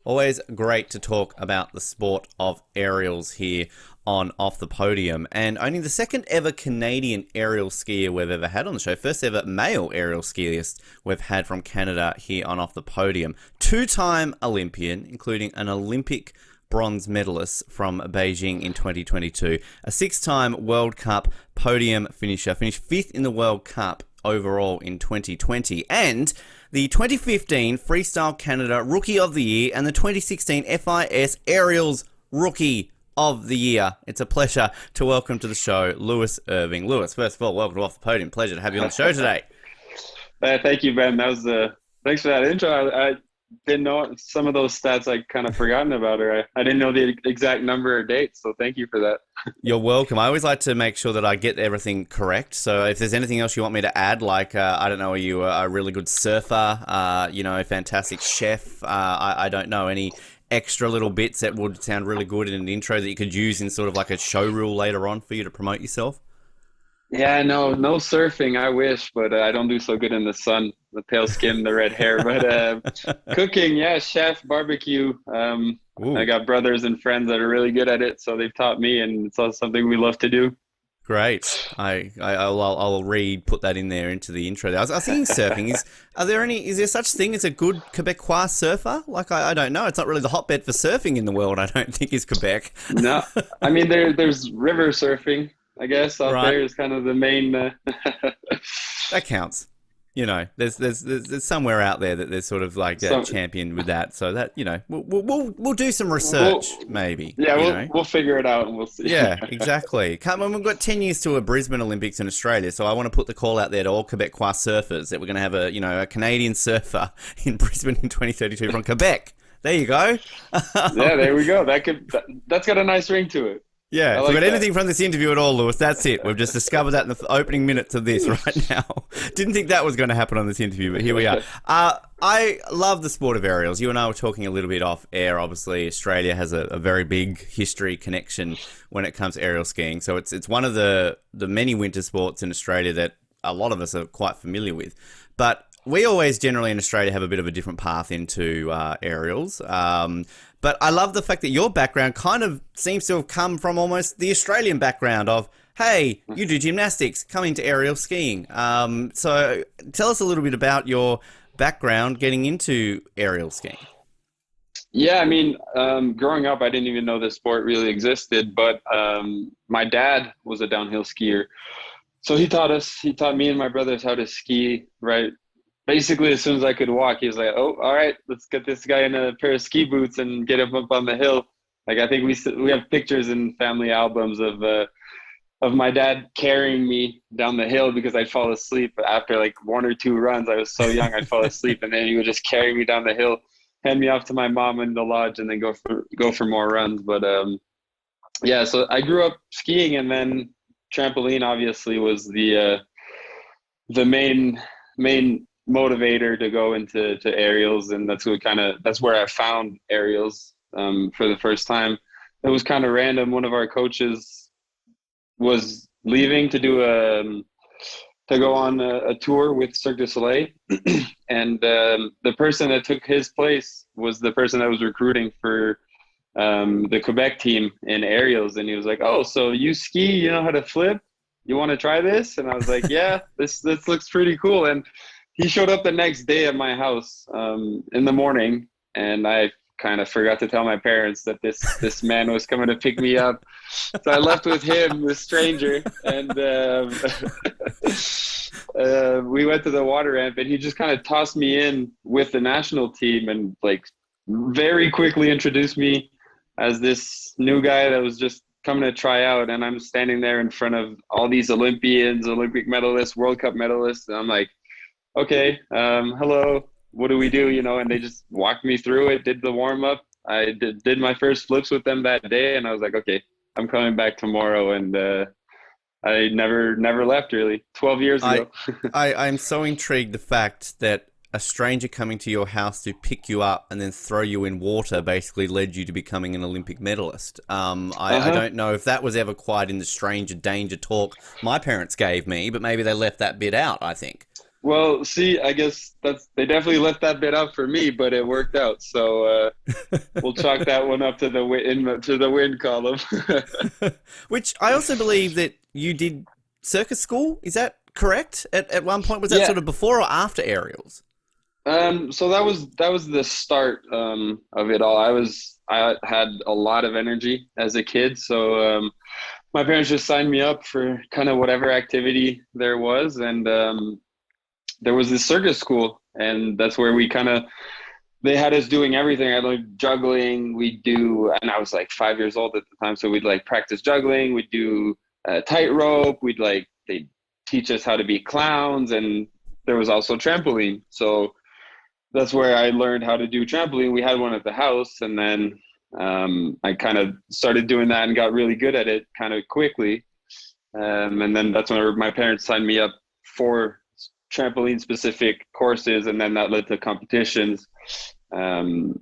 Always great to talk about the sport of aerials here on Off the Podium. And only the second ever Canadian aerial skier we've ever had on the show. First ever male aerial skier we've had from Canada here on Off the Podium. Two-time Olympian, including an Olympic bronze medalist from Beijing in 2022. A six-time World Cup podium finisher. Finished fifth in the World Cup overall in 2020. And the 2015 Freestyle Canada Rookie of the Year and the 2016 FIS Aerials Rookie of the Year. It's a pleasure to welcome to the show Lewis Irving. Lewis, first of all, welcome to Off the Podium. Pleasure to have you on the show today. Thank you, Ben. That was thanks for that intro. I didn't know some of those stats. I kind of forgotten about, or I didn't know the exact number or date. So thank you for that. You're welcome. I always like to make sure that I get everything correct. So if there's anything else you want me to add, like, I don't know, are you a really good surfer, a fantastic chef? I don't know, any extra little bits that would sound really good in an intro that you could use in sort of like a show reel later on for you to promote yourself? Yeah, no surfing. I wish, but I don't do so good in the sun. The pale skin, the red hair. But cooking, yeah, chef, barbecue. I got brothers and friends that are really good at it, so they've taught me, and it's also something we love to do. Great. I'll put that in there into the intro. I was thinking surfing. Is there such thing as a good Quebecois surfer? Like, I don't know. It's not really the hotbed for surfing in the world, I don't think, is Quebec. No, I mean, there's river surfing, I guess, out there is kind of the main. That counts. You know, there's somewhere out there that there's sort of like a champion with that. So that, we'll do some research, maybe. Yeah, we'll figure it out and we'll see. Yeah, exactly. We've got 10 years to a Brisbane Olympics in Australia, so I want to put the call out there to all Quebecois surfers that we're going to have a Canadian surfer in Brisbane in 2032 from Quebec. There you go. Yeah, there we go. That's got a nice ring to it. Yeah, if we got anything from this interview at all, Lewis, that's it. We've just discovered that in the opening minutes of this right now. Didn't think that was going to happen on this interview, but here we are. I love the sport of aerials. You and I were talking a little bit off air. Obviously, Australia has a very big history connection when it comes to aerial skiing. So it's one of the many winter sports in Australia that a lot of us are quite familiar with. But we always generally in Australia have a bit of a different path into aerials. But I love the fact that your background kind of seems to have come from almost the Australian background of, hey, you do gymnastics, come into aerial skiing. So tell us a little bit about your background getting into aerial skiing. Yeah, I mean, growing up, I didn't even know this sport really existed, but my dad was a downhill skier. So he taught me and my brothers how to ski, right? Basically, as soon as I could walk, he was like, "Oh, all right, let's get this guy in a pair of ski boots and get him up on the hill." Like, I think we have pictures in family albums of my dad carrying me down the hill because I'd fall asleep after like one or two runs. I was so young, I'd fall asleep, and then he would just carry me down the hill, hand me off to my mom in the lodge, and then go for more runs. But yeah, so I grew up skiing, and then trampoline obviously was the main motivator to go into aerials, and that's where I found aerials for the first time. It was kind of random. One of our coaches was leaving to go on a tour with Cirque du Soleil, and the person that took his place was the person that was recruiting for the Quebec team in aerials, and he was like, "Oh, so you ski? You know how to flip? You want to try this?" And I was like, "Yeah, this looks pretty cool." And he showed up the next day at my house in the morning, and I kind of forgot to tell my parents that this man was coming to pick me up. So I left with him, the stranger, and we went to the water ramp, and he just kind of tossed me in with the national team and like very quickly introduced me as this new guy that was just coming to try out. And I'm standing there in front of all these Olympians, Olympic medalists, World Cup medalists, and I'm like, okay, hello, what do we do? And they just walked me through it, did the warm up. I did my first flips with them that day, and I was like, okay, I'm coming back tomorrow. And I never left, really. 12 years ago. I'm so intrigued the fact that a stranger coming to your house to pick you up and then throw you in water basically led you to becoming an Olympic medalist. I don't know if that was ever quite in the stranger danger talk my parents gave me, but maybe they left that bit out, I think. Well, see, I guess they definitely left that bit out for me, but it worked out. So we'll chalk that one up to the win column. Which I also believe that you did circus school. Is that correct? At one point, was that Yeah. sort of before or after aerials? So that was the start of it all. I had a lot of energy as a kid, so my parents just signed me up for kind of whatever activity there was, and there was this circus school, and that's where we kind of they had us doing everything. I learned juggling. We do, and I was like 5 years old at the time, so we'd like practice juggling. We'd do tightrope. They teach us how to be clowns, and there was also trampoline. So that's where I learned how to do trampoline. We had one at the house, and then I kind of started doing that and got really good at it kind of quickly. And then that's when my parents signed me up for trampoline specific courses, and then that led to competitions. Um,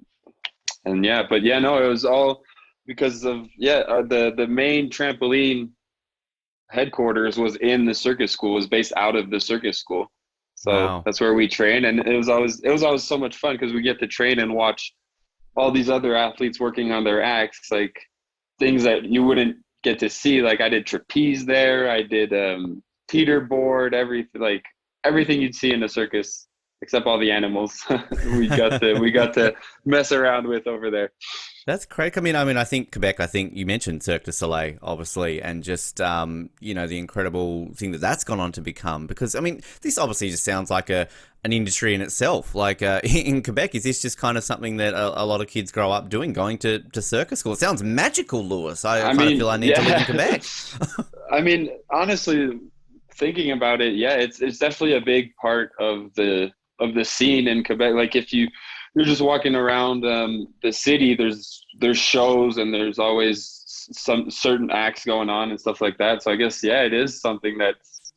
and yeah, but yeah, no, it was all because of the main trampoline headquarters was in the circus school, was based out of the circus school. So Wow. that's where we train, and it was always so much fun because we get to train and watch all these other athletes working on their acts, like things that you wouldn't get to see. Like I did trapeze there, I did teeter board, everything you'd see in a circus, except all the animals. we got to mess around with over there. That's correct. I mean, I think Quebec. I think you mentioned Cirque du Soleil, obviously, and just the incredible thing that that's gone on to become. Because I mean, this obviously just sounds like an industry in itself. Like in Quebec, is this just kind of something that a lot of kids grow up doing, going to circus school? It sounds magical, Lewis. I I kind of mean, feel I need to live in yeah. Quebec. I mean, honestly, thinking about it, yeah, it's definitely a big part of the scene in Quebec. Like if you're just walking around the city, there's shows and there's always some certain acts going on and stuff like that. So I guess yeah, it is something that's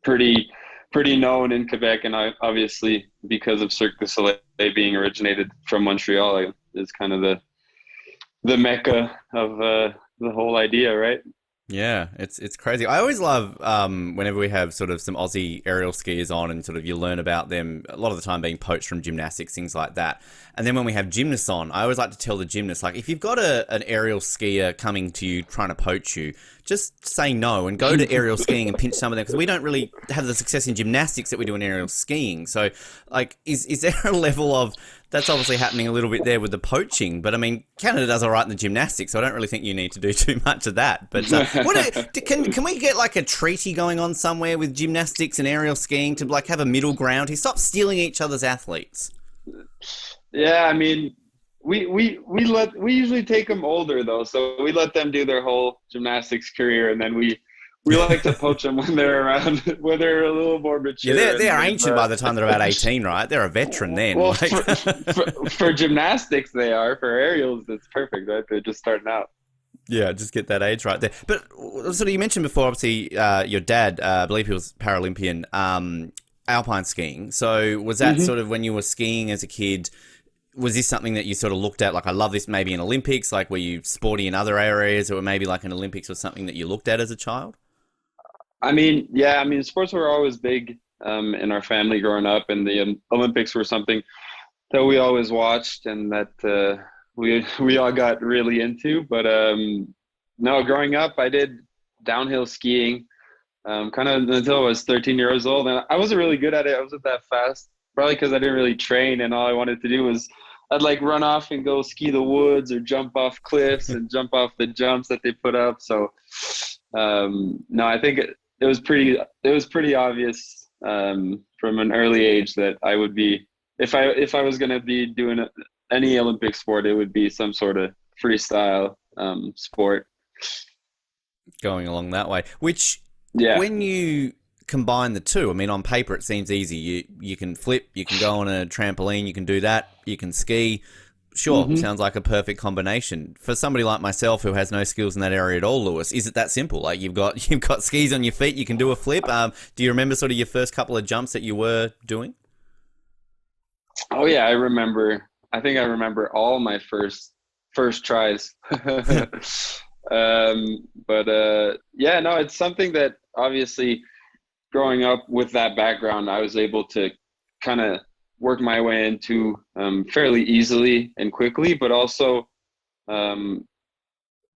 pretty pretty known in Quebec, and obviously because of Cirque du Soleil being originated from Montreal, is kind of the mecca of the whole idea, right? Yeah, it's crazy. I always love whenever we have sort of some Aussie aerial skiers on, and sort of you learn about them a lot of the time being poached from gymnastics, things like that. And then when we have gymnasts on, I always like to tell the gymnasts, like, if you've got an aerial skier coming to you trying to poach you, just say no and go to aerial skiing and pinch some of them, because we don't really have the success in gymnastics that we do in aerial skiing. So, like, is there a level of that's obviously happening a little bit there with the poaching, but I mean, Canada does all right in the gymnastics, so I don't really think you need to do too much of that. But can we get like a treaty going on somewhere with gymnastics and aerial skiing to like have a middle ground? He stop stealing each other's athletes. Yeah, I mean, we usually take them older though, so we let them do their whole gymnastics career, and then we like to poach them when they're around, when they're a little more Yeah, mature. they're And ancient by the time they're about 18, right? They're a veteran then. well, Like, for gymnastics they are. For aerials, it's perfect, right? They're just starting out. yeah, just get that age right there. But sort of, you mentioned before, obviously, your dad, I believe he was Paralympian, alpine skiing. So was that Hmm. sort of when you were skiing as a kid? Was this something that you sort of looked at, like, I love this, maybe in Olympics? Like, were you sporty in other areas, or maybe like an Olympics was something that you looked at as a child? I mean, yeah, I mean, sports were always big in our family growing up, and the Olympics were something that we always watched and that we all got really into. But no, growing up, I did downhill skiing kind of until I was 13 years old, and I wasn't really good at it. I wasn't that fast, probably because I didn't really train, and all I wanted to do was I'd like run off and go ski the woods or jump off cliffs and jump off the jumps that they put up. So no, I think it was pretty obvious from an early age that I would be, if I was going to be doing any Olympic sport, it would be some sort of freestyle sport. Going along that way, which Yeah. when you combine the two, I mean, on paper it seems easy. You can flip, you can go on a trampoline, you can do that, you can ski. Sure, Hmm. sounds like a perfect combination for somebody like myself who has no skills in that area at all. Lewis, is it that simple? Like, you've got skis on your feet, you can do a flip. Do you remember sort of your first couple of jumps that you were doing? Oh yeah, I remember. I think I remember all my first tries. But yeah, no, it's something that obviously growing up with that background, I was able to kind of work my way into fairly easily and quickly, but also um,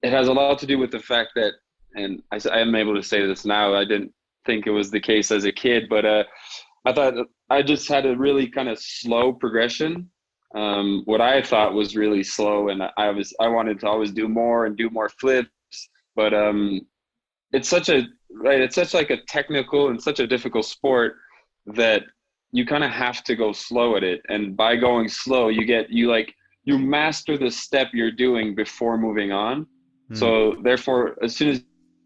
it has a lot to do with the fact that, and I am able to say this now, I didn't think it was the case as a kid, but I thought I just had a really kind of slow progression. What I thought was really slow, and I wanted to always do more and do more flips, but it's such a right. It's such like a technical and such a difficult sport that you kind of have to go slow at it. And by going slow, you master the step you're doing before moving on. Mm. So therefore, as soon as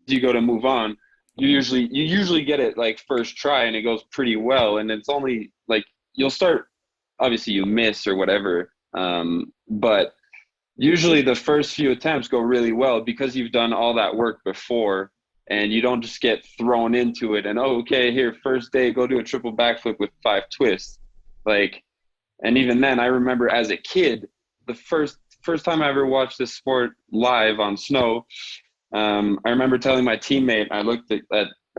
you go to move on, you usually get it like first try and it goes pretty well. And it's only like you'll start, obviously you miss or whatever. But usually the first few attempts go really well because you've done all that work before, and you don't just get thrown into it and, oh, okay, here, first day, go do a triple backflip with 5 twists. Like, and even then I remember as a kid, the first time I ever watched this sport live on snow, I remember telling my teammate, I looked at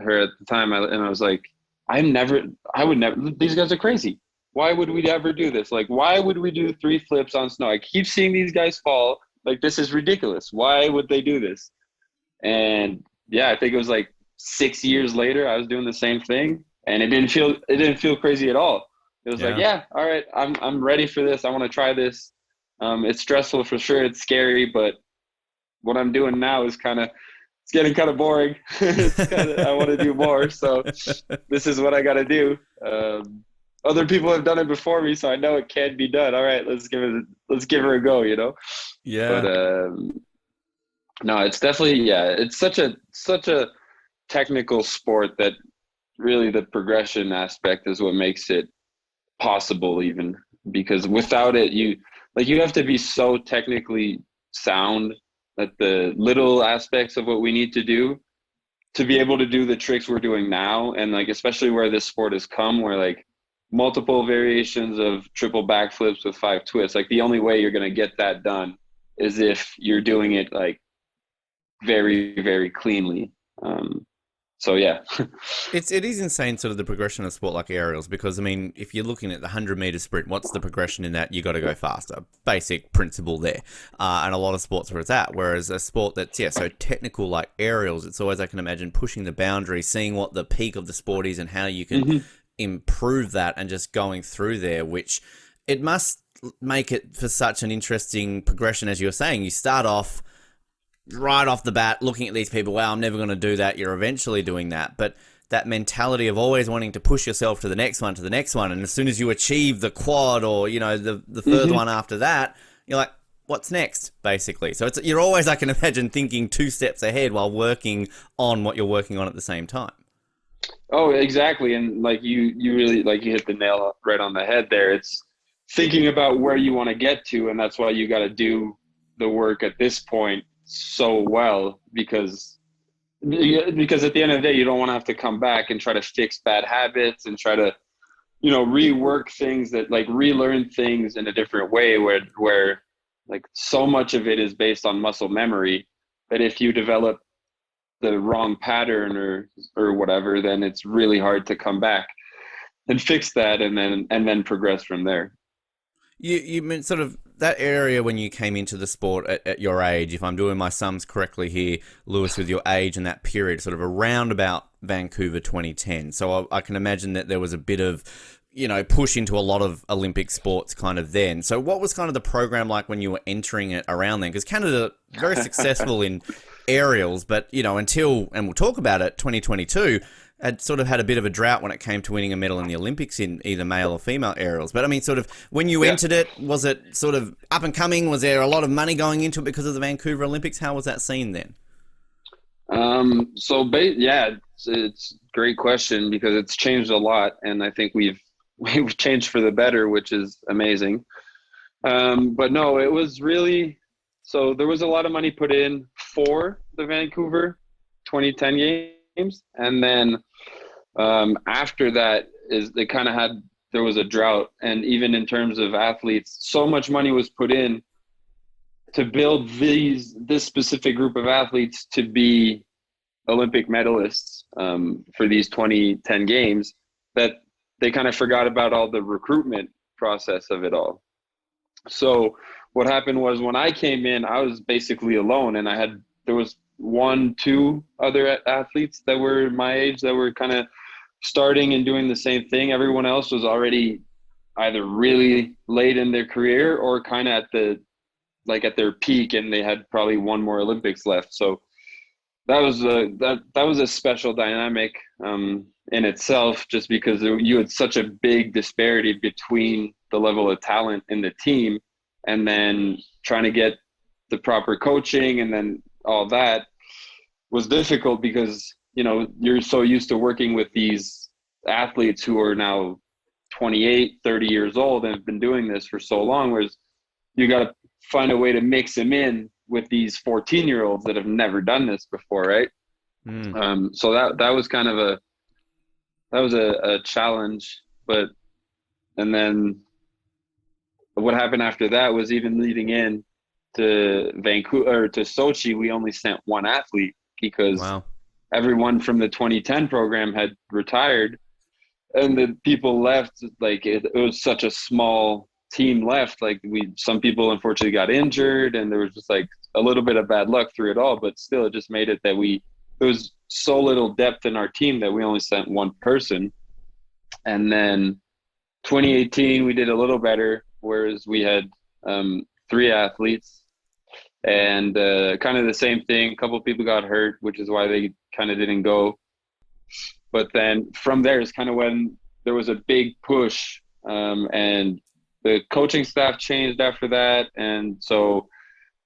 her at the time, and I was like, I would never, these guys are crazy. Why would we ever do this? Like, why would we do 3 flips on snow? I keep seeing these guys fall. Like, this is ridiculous. Why would they do this? And yeah, I think it was like 6 years later, I was doing the same thing, and it didn't feel crazy at all. It was like, Yeah. yeah, all right, I'm ready for this. I want to try this. It's stressful for sure. It's scary, but what I'm doing now is it's getting kind of boring. I want to do more. So this is what I got to do. Other people have done it before me, so I know it can be done. All right, let's give her a go, you know? But Yeah. no, it's definitely, yeah, it's such a technical sport that really the progression aspect is what makes it possible, even because without it, you have to be so technically sound at the little aspects of what we need to do to be able to do the tricks we're doing now. And like, especially where this sport has come, where like multiple variations of triple backflips with 5 twists, like the only way you're going to get that done is if you're doing it like very, very cleanly. So yeah. It is insane, sort of the progression of sport like aerials, because I mean, if you're looking at the 100-meter sprint, what's the progression in that? You got to go faster. Basic principle there, and a lot of sports where it's at. Whereas a sport that's so technical like aerials, it's always, I can imagine, pushing the boundary, seeing what the peak of the sport is and how you can Mm-hmm. improve that, and just going through there, which it must make it for such an interesting progression. As you were saying, you start off right off the bat looking at these people, wow, I'm never going to do that. You're eventually doing that, but that mentality of always wanting to push yourself to the next one, and as soon as you achieve the quad or the further one after that, you're like, what's next, basically. So you're always, I can imagine, thinking 2 steps ahead while working on what you're working on at the same time. Oh, exactly. And like you really, like, you hit the nail right on the head there. It's thinking about where you want to get to, and that's why you got to do the work at this point so well, because at the end of the day, you don't want to have to come back and try to fix bad habits and try to rework things, that like relearn things in a different way, where like so much of it is based on muscle memory, that if you develop the wrong pattern or whatever, then it's really hard to come back and fix that, and then progress from there. You meant sort of that area when you came into the sport at your age, if I'm doing my sums correctly here, Lewis, with your age and that period, sort of around about Vancouver 2010. So I can imagine that there was a bit of, push into a lot of Olympic sports kind of then. So what was kind of the program like when you were entering it around then? Because Canada, very successful in aerials, but, until, and we'll talk about it, 2022, had sort of had a bit of a drought when it came to winning a medal in the Olympics in either male or female aerials. But I mean, sort of, when you entered it, was it sort of up and coming? Was there a lot of money going into it because of the Vancouver Olympics? How was that seen then? It's a great question, because it's changed a lot, and I think we've changed for the better, which is amazing. But no, it was really, so there was a lot of money put in for the Vancouver 2010 games, and then after that is they kind of there was a drought, and even in terms of athletes, so much money was put in to build this specific group of athletes to be Olympic medalists for these 2010 games, that they kind of forgot about all the recruitment process of it all. So what happened was when I came in, I was basically alone, and there was one, two other athletes that were my age that were kind of starting and doing the same thing. Everyone else was already either really late in their career or kind of at their peak, and they had probably one more Olympics left. So that was a special dynamic in itself, just because you had such a big disparity between the level of talent in the team, and then trying to get the proper coaching, and then all that was difficult because you're so used to working with these athletes who are now 28, 30 years old and have been doing this for so long, whereas you got to find a way to mix them in with these 14-year-olds that have never done this before, right? So that was kind of a challenge. And then what happened after that was, even leading in to Vancouver or to Sochi, we only sent one athlete because everyone from the 2010 program had retired, and the people left. Like it was such a small team left. Like some people unfortunately got injured, and there was just like a little bit of bad luck through it all. But still, it just made it that there was so little depth in our team that we only sent one person. And then 2018, we did a little better, whereas we had 3 athletes, and kind of the same thing. A couple of people got hurt, which is why they kind of didn't go. But then from there is kind of when there was a big push, and the coaching staff changed after that. And so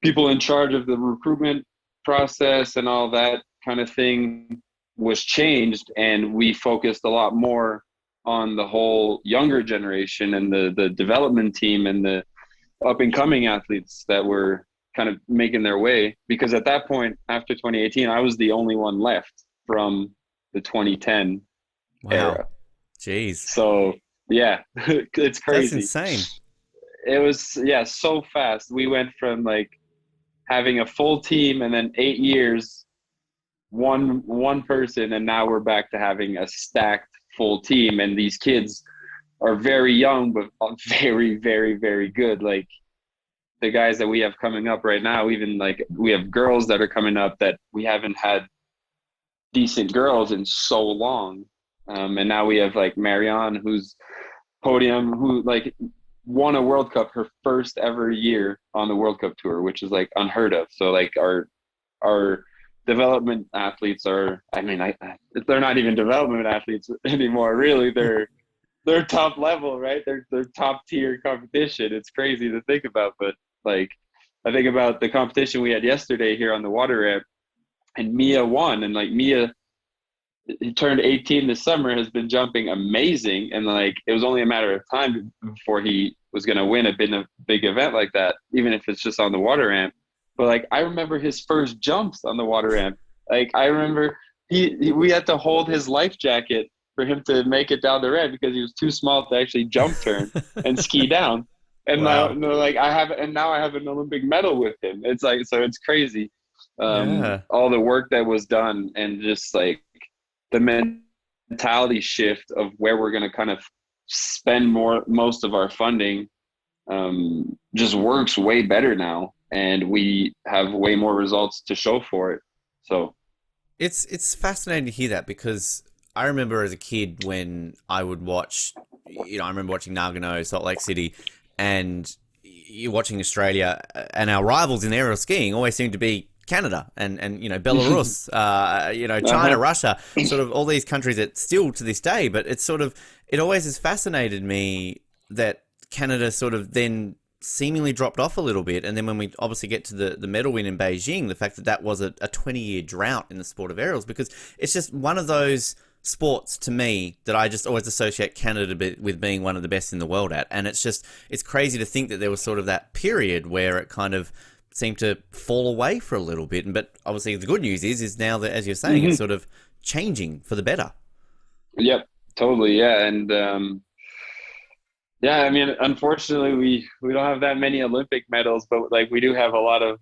people in charge of the recruitment process and all that kind of thing was changed, and we focused a lot more on the whole younger generation and the development team and the up and coming athletes that were kind of making their way. Because at that point, after 2018, I was the only one left from the 2010 era. Jeez. So yeah, it's crazy. That's insane. It was, so fast. We went from like having a full team, and then 8 years, one person, and now we're back to having a stacked full team. And these kids are very young, but very, very, very good. Like the guys that we have coming up right now, even like we have girls that are coming up that we haven't had decent girls in so long. And now we have like Marianne, who's Podium, who like won a World Cup her first ever year on the World Cup tour, which is like unheard of. So like our development athletes are, they're not even development athletes anymore, really. They're top level, right? They're top tier competition. It's crazy to think about, but like I think about the competition we had yesterday here on the water ramp, and Mia won, and like Mia, he turned 18 this summer, has been jumping amazing, and like it was only a matter of time before he was going to win a big event like that, even if it's just on the water ramp. But like I remember his first jumps on the water ramp. Like I remember we had to hold his life jacket for him to make it down the ramp because he was too small to actually jump turn and ski down. And now I have an Olympic medal with him. It's like, so it's crazy. All the work that was done, and just like the mentality shift of where we're going to kind of spend most of our funding just works way better now, and we have way more results to show for it. So it's fascinating to hear that, because I remember as a kid when I would watch, I remember watching Nagano, Salt Lake City, and you're watching Australia, and our rivals in aerial skiing always seem to be Canada and Belarus, China, Russia, sort of all these countries that still to this day. But it's sort of, it always has fascinated me that Canada sort of then seemingly dropped off a little bit. And then when we obviously get to the medal win in Beijing, the fact that was a 20-year drought in the sport of aerials, because it's just one of those sports to me that I just always associate Canada with being one of the best in the world at. And it's crazy to think that there was sort of that period where it kind of seemed to fall away for a little bit. But obviously the good news is now that, as you're saying, it's sort of changing for the better. Yep, totally. Yeah. And unfortunately we don't have that many Olympic medals, but like we do have a lot of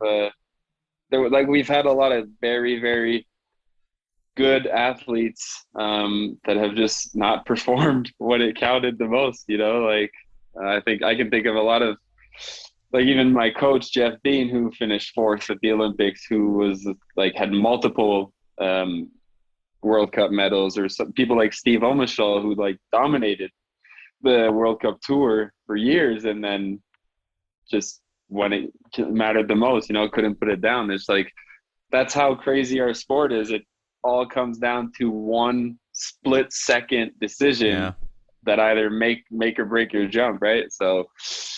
we've had a lot of very, very good athletes that have just not performed what it counted the most. Like I think I can think of a lot of, like, even my coach Jeff Dean, who finished fourth at the Olympics, who was like had multiple World Cup medals, or some people like Steve Omashal, who like dominated the World Cup tour for years, and then just when it mattered the most, couldn't put it down. It's like, that's how crazy our sport is. It all comes down to one split second decision that either make or break your jump, right? So,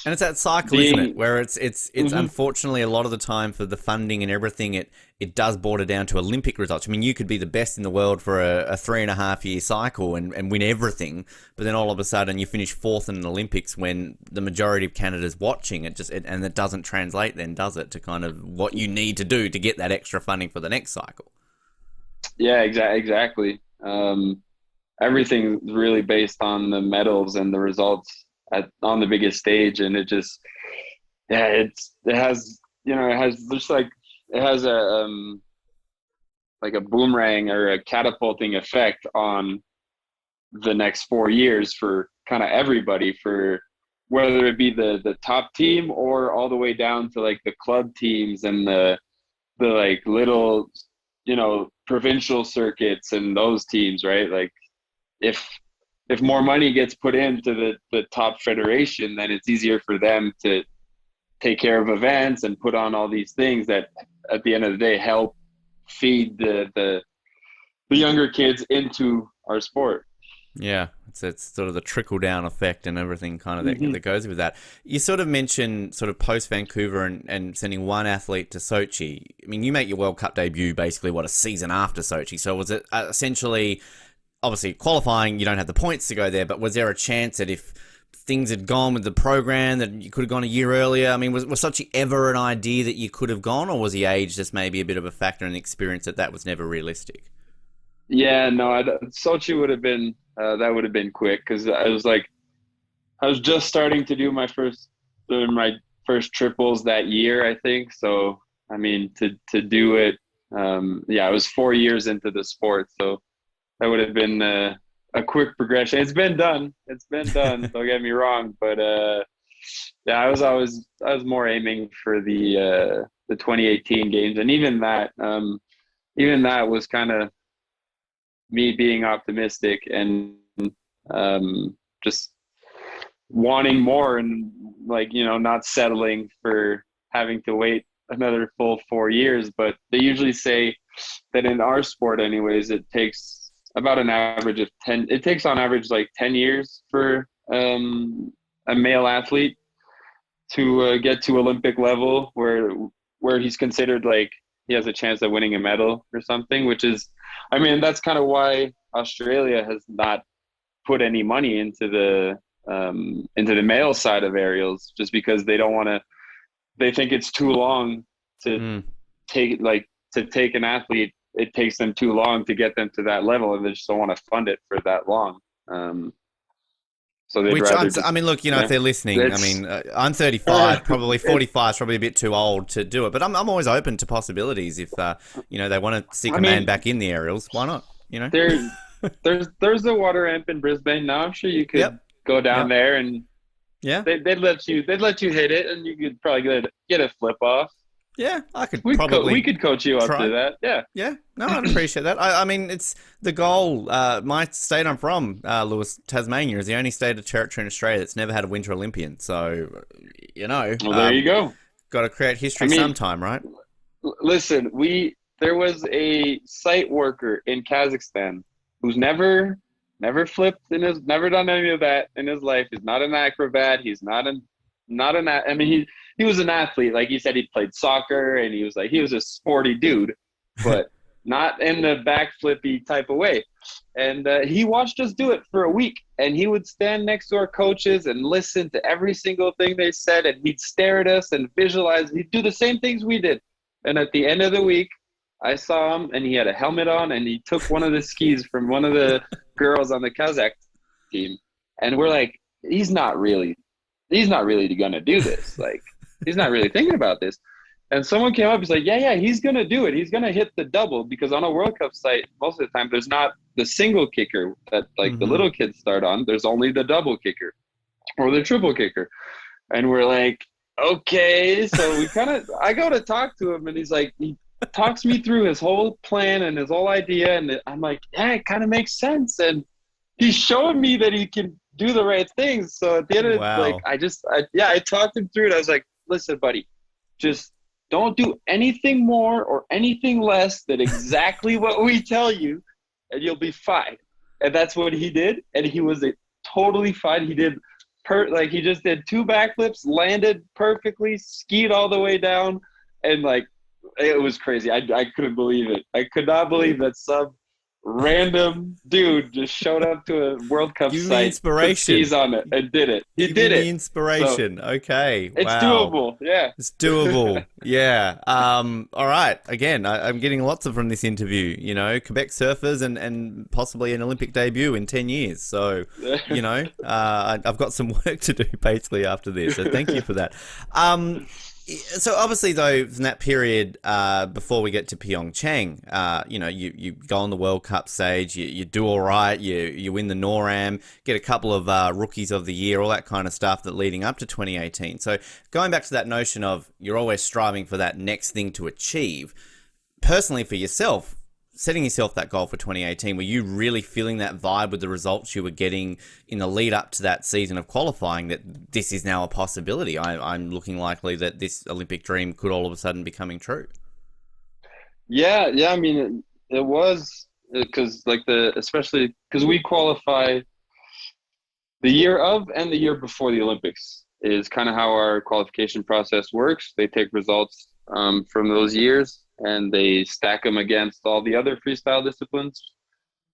and it's that cycle, isn't it? Where it's unfortunately a lot of the time for the funding and everything, it does border down to Olympic results. I mean, you could be the best in the world for a 3.5 year cycle and win everything, but then all of a sudden you finish fourth in an Olympics when the majority of Canada's watching it. And it doesn't translate then, does it, to kind of what you need to do to get that extra funding for the next cycle? Yeah, exactly. Everything's really based on the medals and the results on the biggest stage, and it just, it has a like a boomerang or a catapulting effect on the next 4 years for kind of everybody, for whether it be the top team or all the way down to like the club teams and the like little provincial circuits and those teams, right? Like, if more money gets put into the top federation, then it's easier for them to take care of events and put on all these things that at the end of the day help feed the younger kids into our sport. Yeah, it's sort of the trickle down effect and everything kind of that goes with that. You sort of mentioned sort of post Vancouver and sending one athlete to Sochi. I mean, you make your World Cup debut basically a season after Sochi. So was it essentially, obviously qualifying, you don't have the points to go there, but was there a chance that if things had gone with the program that you could have gone a year earlier? I mean, was Sochi ever an idea that you could have gone, or was the age just maybe a bit of a factor in the experience that was never realistic? Yeah, no, Sochi would have been, that would have been quick, because I was just starting to do my first triples that year, I think. So, I mean, to do it, I was 4 years into the sport, so that would have been a quick progression. It's been done. Don't get me wrong, but I was more aiming for the 2018 games, and even that was kind of me being optimistic and just wanting more, and like, not settling for having to wait another full 4 years. But they usually say that in our sport anyways, it takes about an average of 10, it takes on average like 10 years for a male athlete to get to Olympic level, where he's considered like he has a chance of winning a medal or something, which is, I mean, that's kind of why Australia has not put any money into the male side of aerials, just because they don't want to, they think it's too long to take an athlete. It takes them too long to get them to that level, and they just don't want to fund it for that long. So they'd rather I mean, look, if they're listening, I mean, I'm 35, probably 45 is probably a bit too old to do it, but I'm always open to possibilities. If they want to stick a man back in the aerials, why not? There's the water ramp in Brisbane now. I'm sure you could go down there, and they'd let you hit it, and you could probably get a flip off. Yeah, I could we could coach you up to that. Yeah. No, I'd appreciate that. I mean, it's the goal. My state I'm from, Lewis, Tasmania, is the only state of territory in Australia that's never had a Winter Olympian. So, well, there you go. Got to create history sometime, right? Listen, there was a site worker in Kazakhstan who's never flipped never done any of that in his life. He's not an acrobat. He's not an. I mean, he was an athlete. Like you said, he played soccer, and he was a sporty dude, but not in the backflippy type of way. And he watched us do it for a week, and he would stand next to our coaches and listen to every single thing they said, and he'd stare at us and visualize. He'd do the same things we did. And at the end of the week, I saw him, and he had a helmet on, and he took one of the skis from one of the girls on the Kazakh team. And we're like, he's not really going to do this. Like, he's not really thinking about this. And someone came up, he's like, yeah, he's going to do it. He's going to hit the double, because on a World Cup site, most of the time, there's not the single kicker that like the Mm-hmm. little kids start on. There's only the double kicker or the triple kicker. And we're like, okay. So I go to talk to him, and he talks me through his whole plan and his whole idea. And I'm like, yeah, it kind of makes sense. And he's showing me that he can do the right things. So at the end of it, like, Wow. I talked him through it. I was like, listen, buddy, just don't do anything more or anything less than exactly what we tell you, and you'll be fine. And that's what he did. And he was totally fine. He just did 2 backflips, landed perfectly, skied all the way down, and like it was crazy. I couldn't believe it. I could not believe that some random dude just showed up to a World Cup Give me site, put inspiration. skis on it, and did it. He Giving did me it. So inspiration. Okay. it's Wow. doable. Yeah. It's doable. Yeah. All right. Again, I'm getting lots from this interview. Quebec surfers and possibly an Olympic debut in 10 years. So, I've got some work to do basically after this. So thank you for that. So obviously, though, from that period before we get to Pyeongchang, you go on the World Cup stage, you do all right, you win the NORAM, get a couple of Rookies of the Year, all that kind of stuff that leading up to 2018. So going back to that notion of you're always striving for that next thing to achieve, personally for yourself, setting yourself that goal for 2018, were you really feeling that vibe with the results you were getting in the lead up to that season of qualifying, that this is now a possibility? I'm looking likely that this Olympic dream could all of a sudden be coming true. Yeah. I mean, it was because especially because we qualify the year of and the year before the Olympics is kind of how our qualification process works. They take results from those years, and they stack them against all the other freestyle disciplines.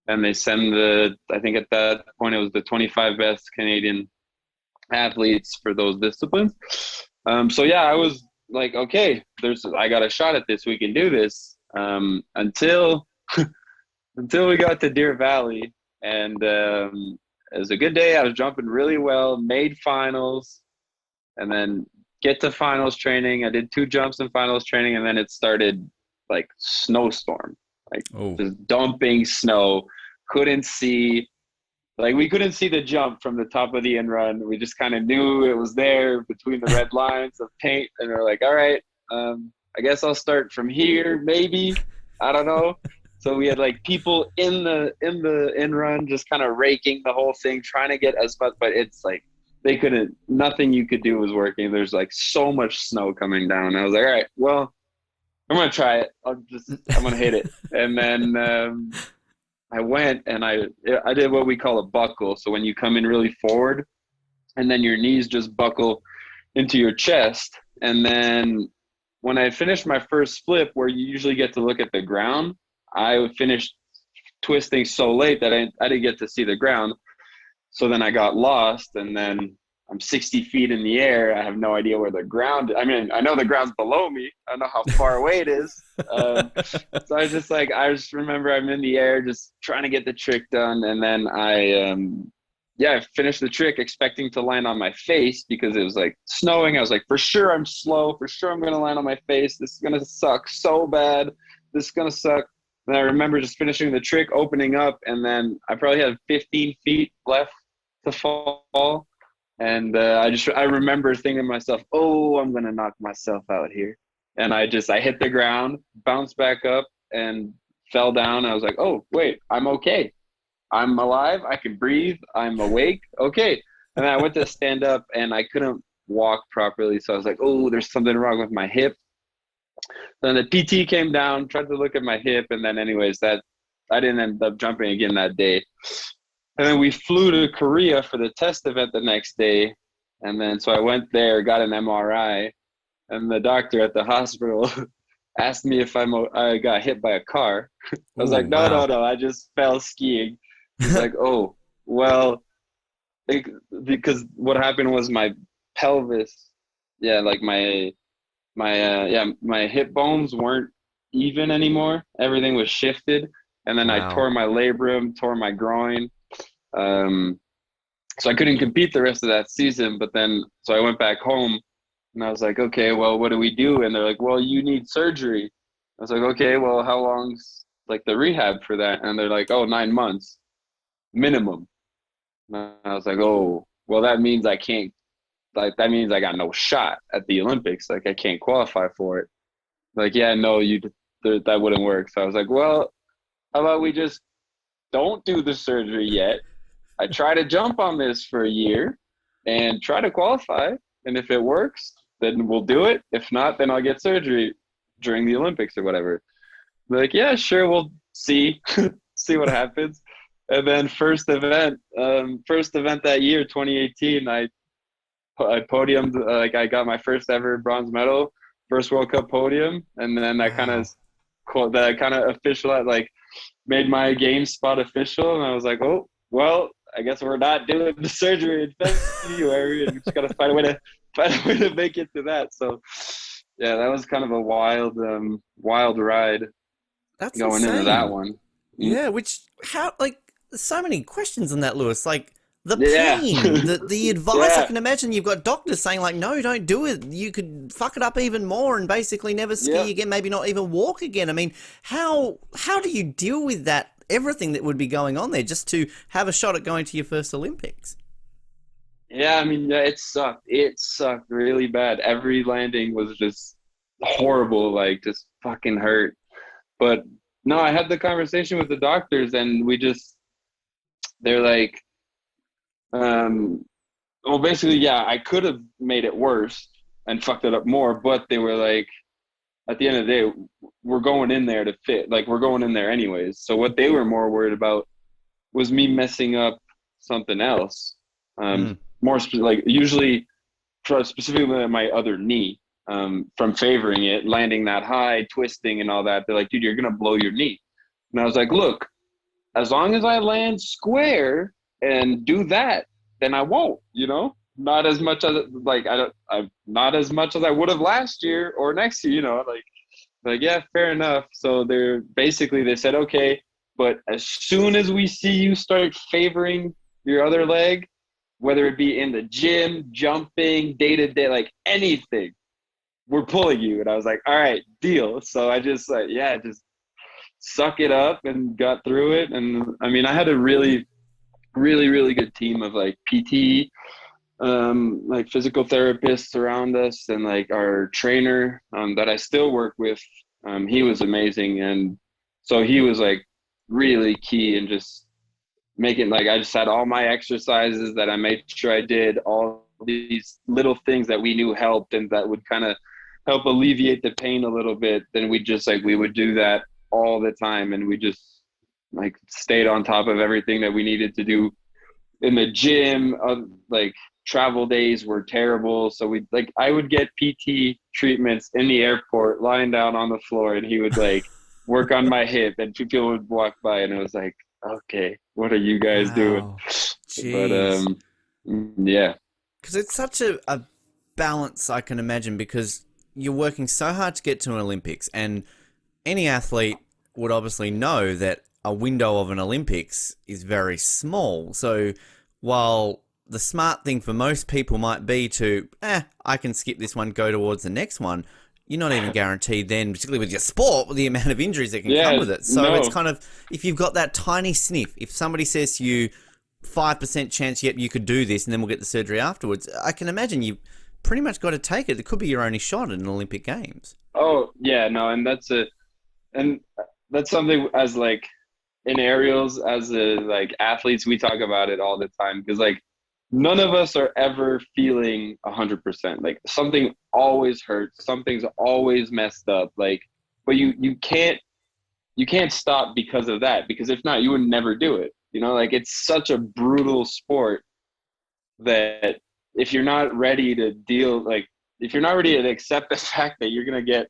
And they send I think at that point, it was the 25 best Canadian athletes for those disciplines. So yeah, I was like, okay, I got a shot at this. We can do this. Until we got to Deer Valley, and it was a good day. I was jumping really well, made finals, and then get to finals training. I did 2 jumps in finals training, and then it started like snowstorm, like Oh, just dumping snow. Couldn't see, we couldn't see the jump from the top of the in run. We just kind of knew it was there between the red lines of paint, and we're like, all right, I guess I'll start from here, maybe. I don't know. So we had like people in the in run just kind of raking the whole thing, trying to get as much, but it's like they couldn't. Nothing you could do was working. There's like so much snow coming down. I was like, all right, well, I'm gonna try it. I'm gonna hit it. And then I went and I did what we call a buckle. So when you come in really forward, and then your knees just buckle into your chest, and then when I finished my first flip, where you usually get to look at the ground, I finished twisting so late that I didn't get to see the ground. So then I got lost, and then I'm 60 feet in the air. I have no idea where the ground. I mean, I know the ground's below me. I don't know how far away it is. So I just remember I'm in the air, just trying to get the trick done, and then I finished the trick expecting to land on my face because it was like snowing. I was like, for sure I'm slow. For sure I'm going to land on my face. This is going to suck so bad. This is going to suck. And I remember just finishing the trick, opening up, and then I probably had 15 feet left to fall. And I remember thinking to myself, oh, I'm going to knock myself out here. And I hit the ground, bounced back up, and fell down. I was like, oh, wait, I'm okay. I'm alive. I can breathe. I'm awake. Okay. And then I went to stand up, and I couldn't walk properly. So I was like, oh, there's something wrong with my hip. Then the PT came down, tried to look at my hip. And then anyways, I didn't end up jumping again that day. And then we flew to Korea for the test event the next day. And then so I went there, got an MRI. And the doctor at the hospital asked me if I got hit by a car. I was ooh, like, no, wow. I just fell skiing. He's like, oh, well, because what happened was my pelvis, like my hip bones weren't even anymore. Everything was shifted. And then I Wow. tore my labrum, tore my groin. So I couldn't compete the rest of that season. But then, so I went back home, And I was like, okay, well, what do we do? And they're like, well, you need surgery. I was like, okay, well, how long's like the rehab for that? And they're like, oh, 9 months minimum. And I was like, oh, well, that means I can't, like, that means I got no shot at the Olympics. Like, I can't qualify for it. Like, yeah, no, that wouldn't work. So I was like, well, how about we just don't do the surgery yet? I try to jump on this for a year and try to qualify. And if it works, then we'll do it. If not, then I'll get surgery during the Olympics or whatever. They're like, yeah, sure, we'll see, see what happens. And then first event that year, 2018, I podiumed, like I got my first ever bronze medal, first World Cup podium, and then Wow. that kind of official, like made my game spot official, and I was like, oh, well, I guess we're not doing the surgery in February, and we just gotta find a way to make it to that. So, yeah, that was kind of a wild ride That's going into that insane. one. Mm. Yeah, like, there's so many questions on that, Lewis. Like, the Yeah, pain, the advice. I yeah, can imagine you've got doctors saying, like, no, don't do it. You could fuck it up even more and basically never yeah. ski again, maybe not even walk again. I mean, how do you deal with that, everything that would be going on there just to have a shot at going to your first Olympics? Yeah, I mean, yeah, it sucked. It sucked really bad. Every landing was just horrible, like just fucking hurt. But no, I had the conversation with the doctors, and they're like, um, well, basically, yeah, I could have made it worse and fucked it up more, but they were like, at the end of the day, we're going in there to fit. Like, we're going in there anyways. So what they were more worried about was me messing up something else. Mm. Like usually, specifically my other knee, from favoring it, landing that high, twisting and all that. They're like, dude, you're gonna blow your knee. And I was like, look, as long as I land square and do that, then I won't. Not as much as like I not as much as I would have last year or next year. Like yeah, fair enough. So they said okay, but as soon as we see you start favoring your other leg, whether it be in the gym, jumping, day to day, like anything, we're pulling you. And I was like, all right, deal. So I just like, yeah, just suck it up and got through it. And I mean, I had a really, really, really good team of like PT, like physical therapists around us, and like our trainer that I still work with. He was amazing. And so he was like really key in just making, like, I just had all my exercises that I made sure I did, all these little things that we knew helped and that would kind of help alleviate the pain a little bit. Then we would do that all the time, and we just like stayed on top of everything that we needed to do in the gym. Like travel days were terrible, so I would get PT treatments in the airport, lying down on the floor, and he would like work on my hip, and people would walk by, and it was like, okay, what are you guys doing? Wow. But Jeez. yeah, Because it's such a balance, I can imagine, because you're working so hard to get to an Olympics, and any athlete would obviously know that a window of an Olympics is very small. So while the smart thing for most people might be to, I can skip this one, go towards the next one, you're not even guaranteed then, particularly with your sport, with the amount of injuries that can come yeah, with it. So it's no, kind of, if you've got that tiny sniff, if somebody says to you, 5% chance yet you could do this and then we'll get the surgery afterwards, I can imagine you pretty much got to take it. It could be your only shot at an Olympic Games. oh yeah, no, and that's something as like in aerials as like athletes we talk about it all the time, because like none of us are ever feeling 100%. Like something always hurts, something's always messed up, like, but you can't stop because of that, because if not, you would never do it. Like it's such a brutal sport that if you're not ready to deal, like if you're not ready to accept the fact that you're gonna get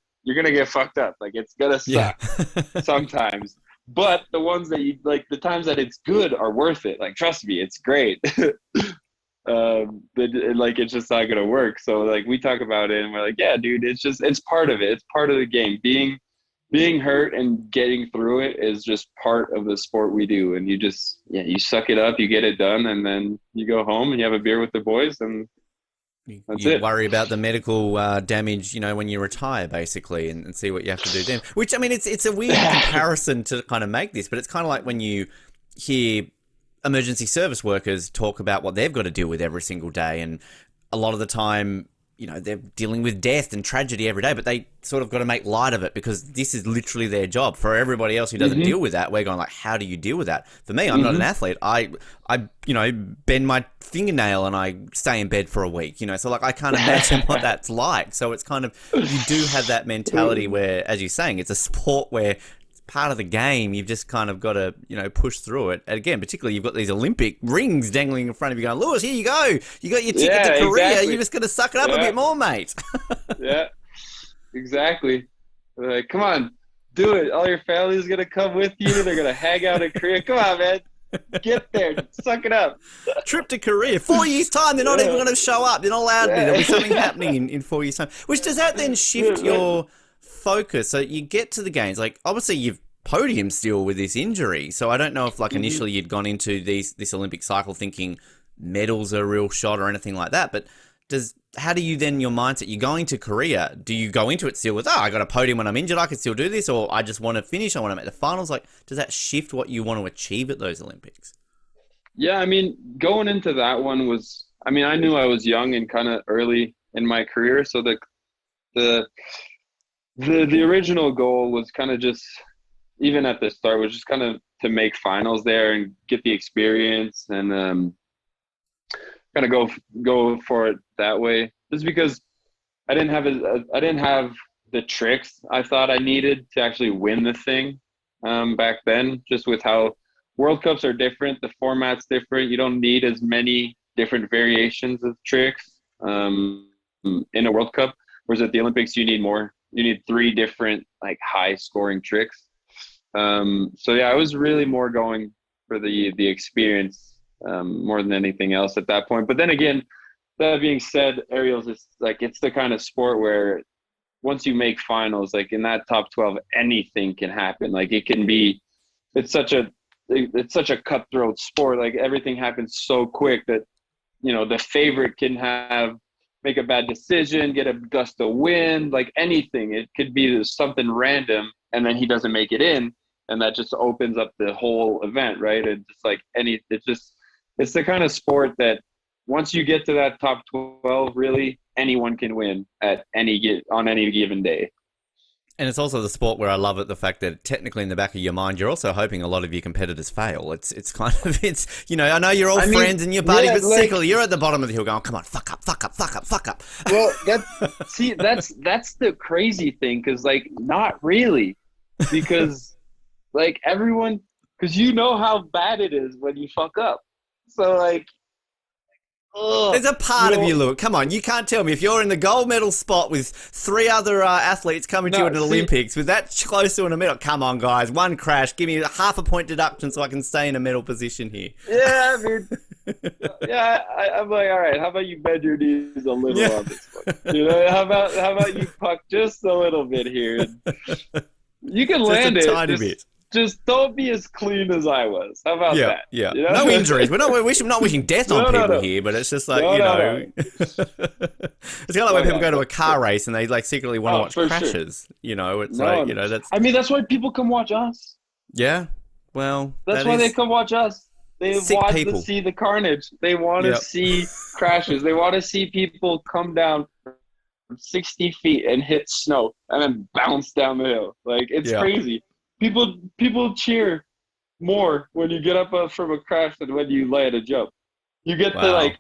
fucked up, like it's gonna Yeah. suck sometimes. But the ones that you like, the times that it's good are worth it. Like trust me, it's great. But like it's just not gonna work. So like we talk about it and we're like, yeah, dude, it's part of it. It's part of the game. Being hurt and getting through it is just part of the sport we do. And you suck it up, you get it done, and then you go home and you have a beer with the boys, and That's You it. worry about the medical damage, when you retire, basically, and see what you have to do then. Which, I mean, it's a weird comparison to kind of make this, but it's kind of like when you hear emergency service workers talk about what they've got to deal with every single day, and a lot of the time, they're dealing with death and tragedy every day, but they sort of got to make light of it because this is literally their job. For everybody else who doesn't deal with that, we're going like, how do you deal with that? For me, I'm not an athlete. I bend my fingernail and I stay in bed for a week, so like I can't imagine what that's like. So it's kind of, you do have that mentality where, as you're saying, it's a sport where part of the game, you've just kind of got to, push through it. And again, particularly you've got these Olympic rings dangling in front of you going, Lewis, here you go. You got your ticket to Korea. Exactly. You're just going to suck it up a bit more, mate. Yeah, exactly. Like, come on, do it. All your family's going to come with you. They're going to hang out in Korea. Come on, man. Get there. Suck it up. Trip to Korea. 4 years' time, they're not even going to show up. They're not allowed to. There'll be something happening in 4 years' time. Which, does that then shift your focus? So you get to the games, like obviously you've podium still with this injury, so I don't know if like initially you'd gone into this Olympic cycle thinking medals are a real shot or anything like that, but how do you then, your mindset, you're going to Korea, do you go into it still with, I got a podium when I'm injured, I can still do this, or I just want to finish, I want to make the finals? Like, does that shift what you want to achieve at those Olympics? Yeah, I mean, going into that one was, I knew I was young and kind of early in my career, so the original goal was kind of just, even at the start, was just kind of to make finals there and get the experience and kind of go for it that way. Just because I didn't have the tricks I thought I needed to actually win the thing back then. Just with how World Cups are different, the format's different. You don't need as many different variations of tricks in a World Cup. Whereas at the Olympics, you need more. You need 3 different like high scoring tricks. So yeah, I was really more going for the experience more than anything else at that point. But then again, that being said, aerials is like, it's the kind of sport where once you make finals, like in that top 12, anything can happen. Like it's such a cutthroat sport. Like everything happens so quick that, the favorite can make a bad decision, get a gust of wind, like anything. It could be something random and then he doesn't make it in. And that just opens up the whole event, right? And just like it's the kind of sport that once you get to that top 12, really anyone can win on any given day. And it's also the sport where I love it, the fact that technically in the back of your mind, you're also hoping a lot of your competitors fail. It's kind of, I know you're all friends and you're buddy, but secretly you're at the bottom of the hill going, come on, fuck up, fuck up, fuck up, fuck up. Well, that's the crazy thing. Cause like, not really, because like everyone, cause how bad it is when you fuck up. So like, there's a part of you, Luke. Come on, you can't tell me if you're in the gold medal spot with 3 other athletes coming to you at the Olympics with that close to a medal. Come on, guys, one crash, give me half a point deduction so I can stay in a medal position here. Yeah, I mean, I'm like, all right, how about you bend your knees a little on this one? How about you puck just a little bit here? You can land it, tiny bit. Just don't be as clean as I was. How about that? Yeah. No injuries. We're not wishing death on people here, but it's just like, it's kind of like when people go to a car race and they like secretly want to watch crashes. Sure. It's that's. That's why people come watch us. Yeah. Well, that's why they come watch us. They want to see the carnage. They want to see crashes. They want to see people come down from 60 feet and hit snow and then bounce down the hill. Like, it's crazy. People cheer more when you get up from a crash than when you land a jump. You get the like,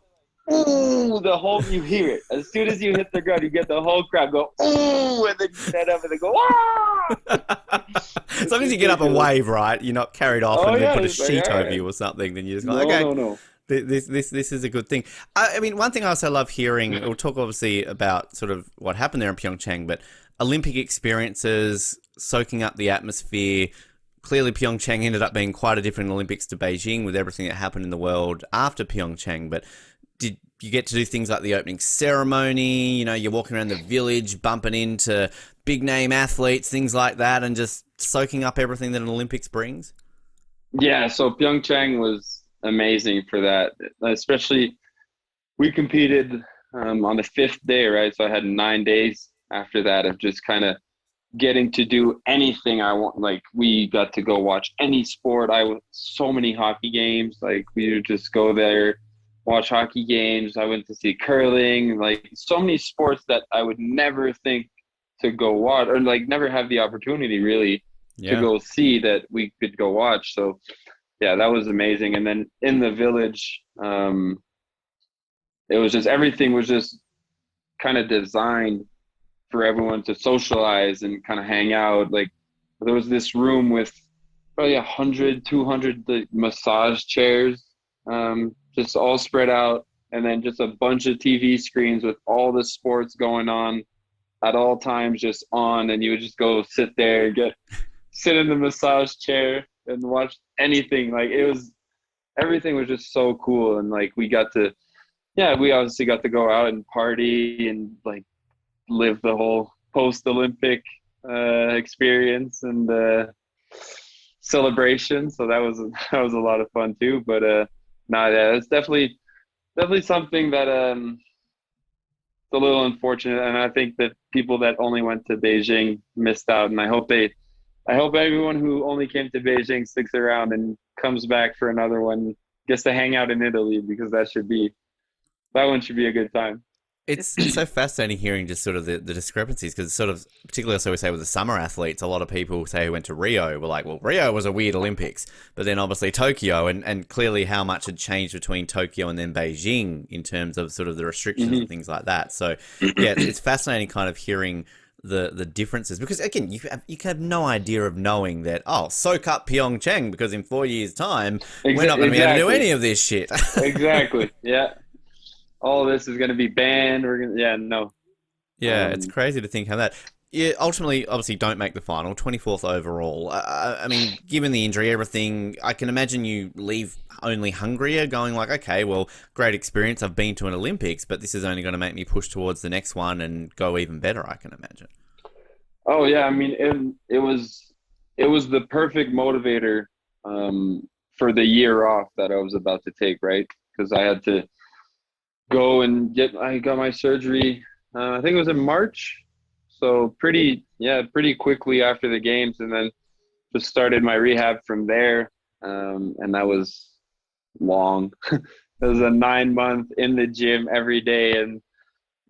ooh, you hear it. As soon as you hit the ground, you get the whole crowd go, ooh, and then you stand up and they go, ah! As long as you get up and wave, right? You're not carried off and they put a sheet over you or something, then you just go, okay. No. This is a good thing. I mean, one thing I also love hearing, we'll talk obviously about sort of what happened there in Pyeongchang, but Olympic experiences, soaking up the atmosphere. Clearly, Pyeongchang ended up being quite a different Olympics to Beijing with everything that happened in the world after Pyeongchang. But did you get to do things like the opening ceremony? You're walking around the village, bumping into big name athletes, things like that, and just soaking up everything that an Olympics brings? Yeah, so Pyeongchang was amazing for that. Especially, we competed on the 5th day, right? So I had 9 days after that of just kind of getting to do anything I want. Like we got to go watch any sport. So many hockey games. Like we would just go there, watch hockey games. I went to see curling, like so many sports that I would never think to go watch, or like never have the opportunity really to go see, that we could go watch. So yeah, that was amazing. And then in the village, it was just, everything was just kind of designed for everyone to socialize and kind of hang out. Like there was this room with probably 100, 200 like, massage chairs, just all spread out. And then just a bunch of TV screens with all the sports going on at all times, just on. And you would just go sit there and sit in the massage chair and watch anything. Like everything was just so cool. And like we obviously got to go out and party and like live the whole post-Olympic experience and celebration. So that was a lot of fun too. But it's definitely something that it's a little unfortunate, and I think that people that only went to Beijing missed out. And I hope everyone who only came to Beijing sticks around and comes back for another one, gets to hang out in Italy, because that one should be a good time. It's so fascinating hearing just sort of the discrepancies, because sort of, particularly so we say with the summer athletes, a lot of people say who went to Rio were like, well, Rio was a weird Olympics, but then obviously Tokyo, and clearly how much had changed between Tokyo and then Beijing in terms of sort of the restrictions and things like that. So yeah, it's fascinating kind of hearing the differences, because again, you can have no idea of knowing that, soak up Pyeongchang, because in 4 years' time, we're not going to be able to do any of this shit. Exactly. Yeah. All this is going to be banned. Yeah, it's crazy to think how that. Yeah, ultimately, obviously, don't make the final. 24th overall. I mean, given the injury, everything, I can imagine you leave only hungrier, going like, okay, well, great experience. I've been to an Olympics, but this is only going to make me push towards the next one and go even better, I can imagine. Oh yeah, I mean, it was the perfect motivator for the year off that I was about to take, right? Because I had to go and I got my surgery, I think it was in March. So pretty quickly after the games, and then just started my rehab from there. And that was long. It was a 9-month in the gym every day. And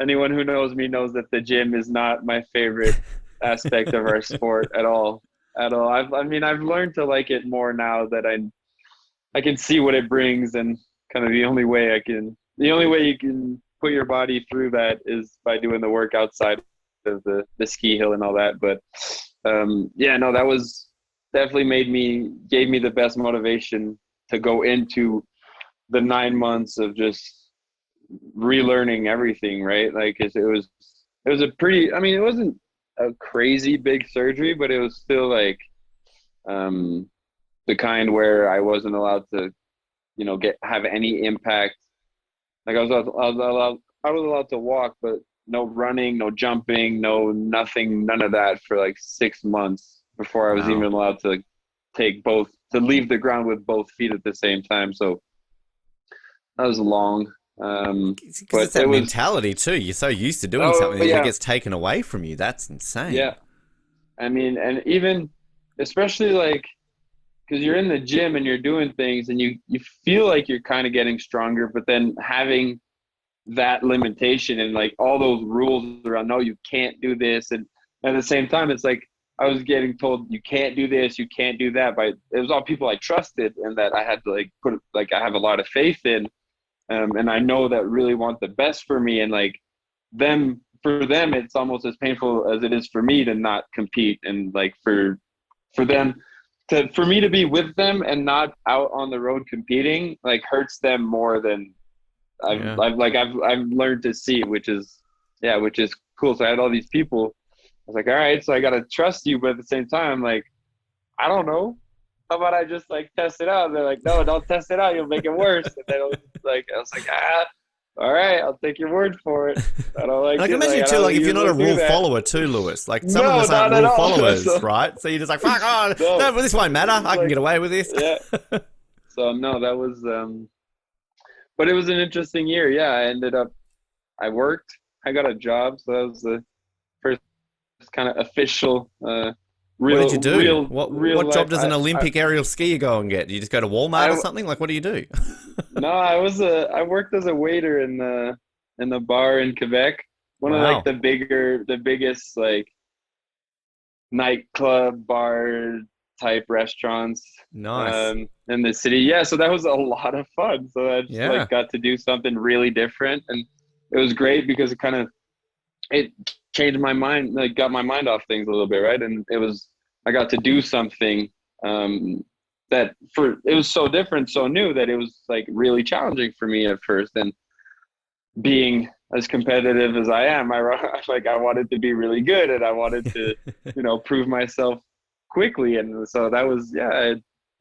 anyone who knows me knows that the gym is not my favorite aspect of our sport at all. I've learned to like it more now that I can see what it brings, and kind of the only way you can put your body through that is by doing the work outside of the ski hill and all that. But that was definitely gave me the best motivation to go into the 9 months of just relearning everything, right? Like it was a pretty, I mean, it wasn't a crazy big surgery, but it was still like the kind where I wasn't allowed to, have any impact. Like I was allowed to walk, but no running, no jumping, no nothing, none of that for like 6 months before I was even allowed to leave the ground with both feet at the same time. So that was long. Because it's that mentality too. You're so used to doing something that it gets taken away from you. That's insane. Yeah. I mean, and even especially like, because you're in the gym and you're doing things and you feel like you're kind of getting stronger, but then having that limitation and like all those rules around, no, you can't do this. And at the same time, it's like I was getting told you can't do this, you can't do that. But it was all people I trusted and that I had to I have a lot of faith in. And I know that really want the best for me. And like for them, it's almost as painful as it is for me to not compete. And like for them, for me to be with them and not out on the road competing, like hurts them more than I've learned to see, which is cool. So I had all these people. I was like, all right, so I got to trust you. But at the same time, like, I don't know. How about I just like test it out? And they're like, no, don't test it out. You'll make it worse. And they don't I was like, all right, I'll take your word for it. I don't like it. I can imagine too, like if you're not a rule follower too, Lewis. Like some of us aren't rule followers, right? So you're just like, fuck on. No, this won't matter. I can get away with this. Yeah. So no, that was but it was an interesting year. Yeah, I worked. I got a job, so that was the first kind of official, What did you real, do? real, What real job life. does an Olympic aerial skier go and get? Do you just go to Walmart or I something? Like, what do you do? no, I worked as a waiter in the bar in Quebec, one of like Wow. the biggest like nightclub bar type restaurants Nice. in the city. Yeah, so that was a lot of fun. So I just Yeah. like got to do something really different, and it was great because it changed my mind, like got my mind off things a little bit, right? And I got to do something um, that it was so different, so new that it was like really challenging for me at first. And being as competitive as I am, I wanted to be really good, and I wanted to, prove myself quickly. And so that was, yeah,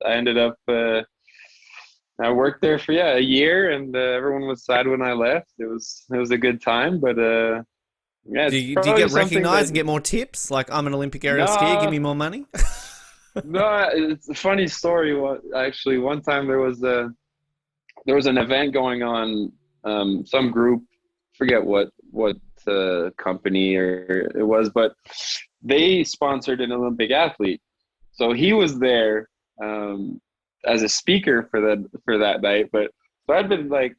I ended up, I worked there for, a year, and everyone was sad when I left. It was a good time, but yeah, Do it's you probably get something recognized that, and get more tips? Like, I'm an Olympic aerial skier, give no, me more money? no, it's a funny story. Actually, one time there was an event going on, some group, forget what company or it was, but they sponsored an Olympic athlete, so he was there as a speaker for that night. But so I'd been like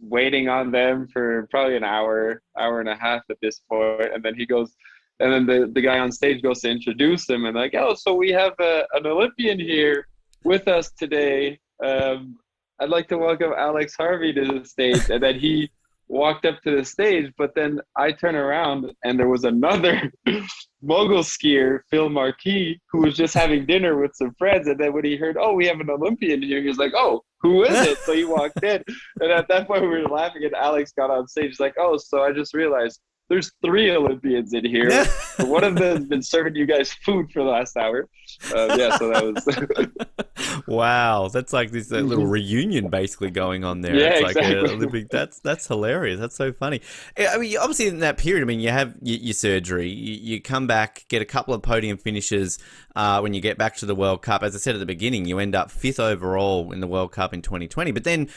waiting on them for probably an hour and a half at this point, and then he goes. And then the guy on stage goes to introduce him, and like, oh, so we have an Olympian here with us today. I'd like to welcome Alex Harvey to the stage. And then he walked up to the stage, but then I turn around and there was another mogul skier, Phil Marquis, who was just having dinner with some friends. And then when he heard, oh, we have an Olympian here, he was like, oh, who is it? So he walked in. And at that point, we were laughing, and Alex got on stage. He's like, oh, so I just realized there's 3 Olympians in here. One of them has been serving you guys food for the last hour. Yeah, so that was. Wow, that's like this little reunion basically going on there. Yeah, It's like a exactly. Olympic. That's hilarious. That's so funny. I mean, obviously in that period, I mean, you have your surgery, you come back, get a couple of podium finishes when you get back to the World Cup. As I said at the beginning, you end up 5th overall in the World Cup in 2020. But then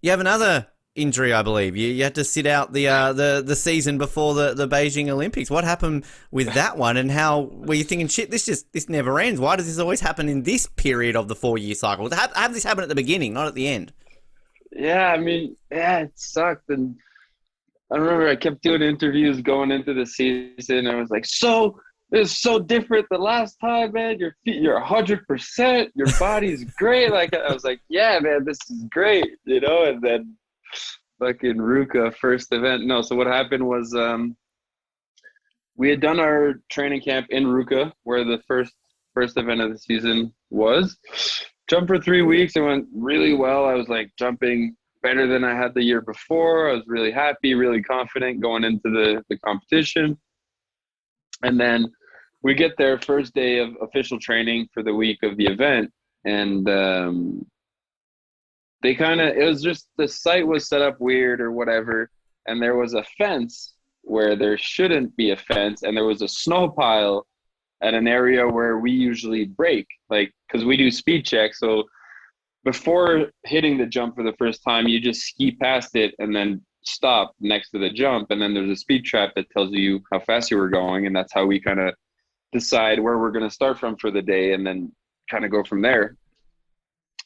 you have another injury, I believe. You had to sit out the season before the Beijing Olympics. What happened with that one, and how were you thinking, shit, this never ends? Why does this always happen in this period of the 4-year cycle? Have this happen at the beginning, not at the end? Yeah, I mean, yeah, it sucked. And I remember I kept doing interviews going into the season. I was like, so it's so different the last time, man. You're 100%. Your body's great. Like, I was like, yeah, man, this is great, And then fucking Ruka first event. No, so what happened was we had done our training camp in Ruka, where the first event of the season was. Jumped for 3 weeks. It went really well. I was like jumping better than I had the year before. I was really happy, really confident going into the competition. And then we get there, first day of official training for the week of the event, and it was just, the site was set up weird or whatever, and there was a fence where there shouldn't be a fence, and there was a snow pile at an area where we usually brake, like, because we do speed checks. So before hitting the jump for the first time, you just ski past it and then stop next to the jump, and then there's a speed trap that tells you how fast you were going, and that's how we kind of decide where we're going to start from for the day, and then kind of go from there.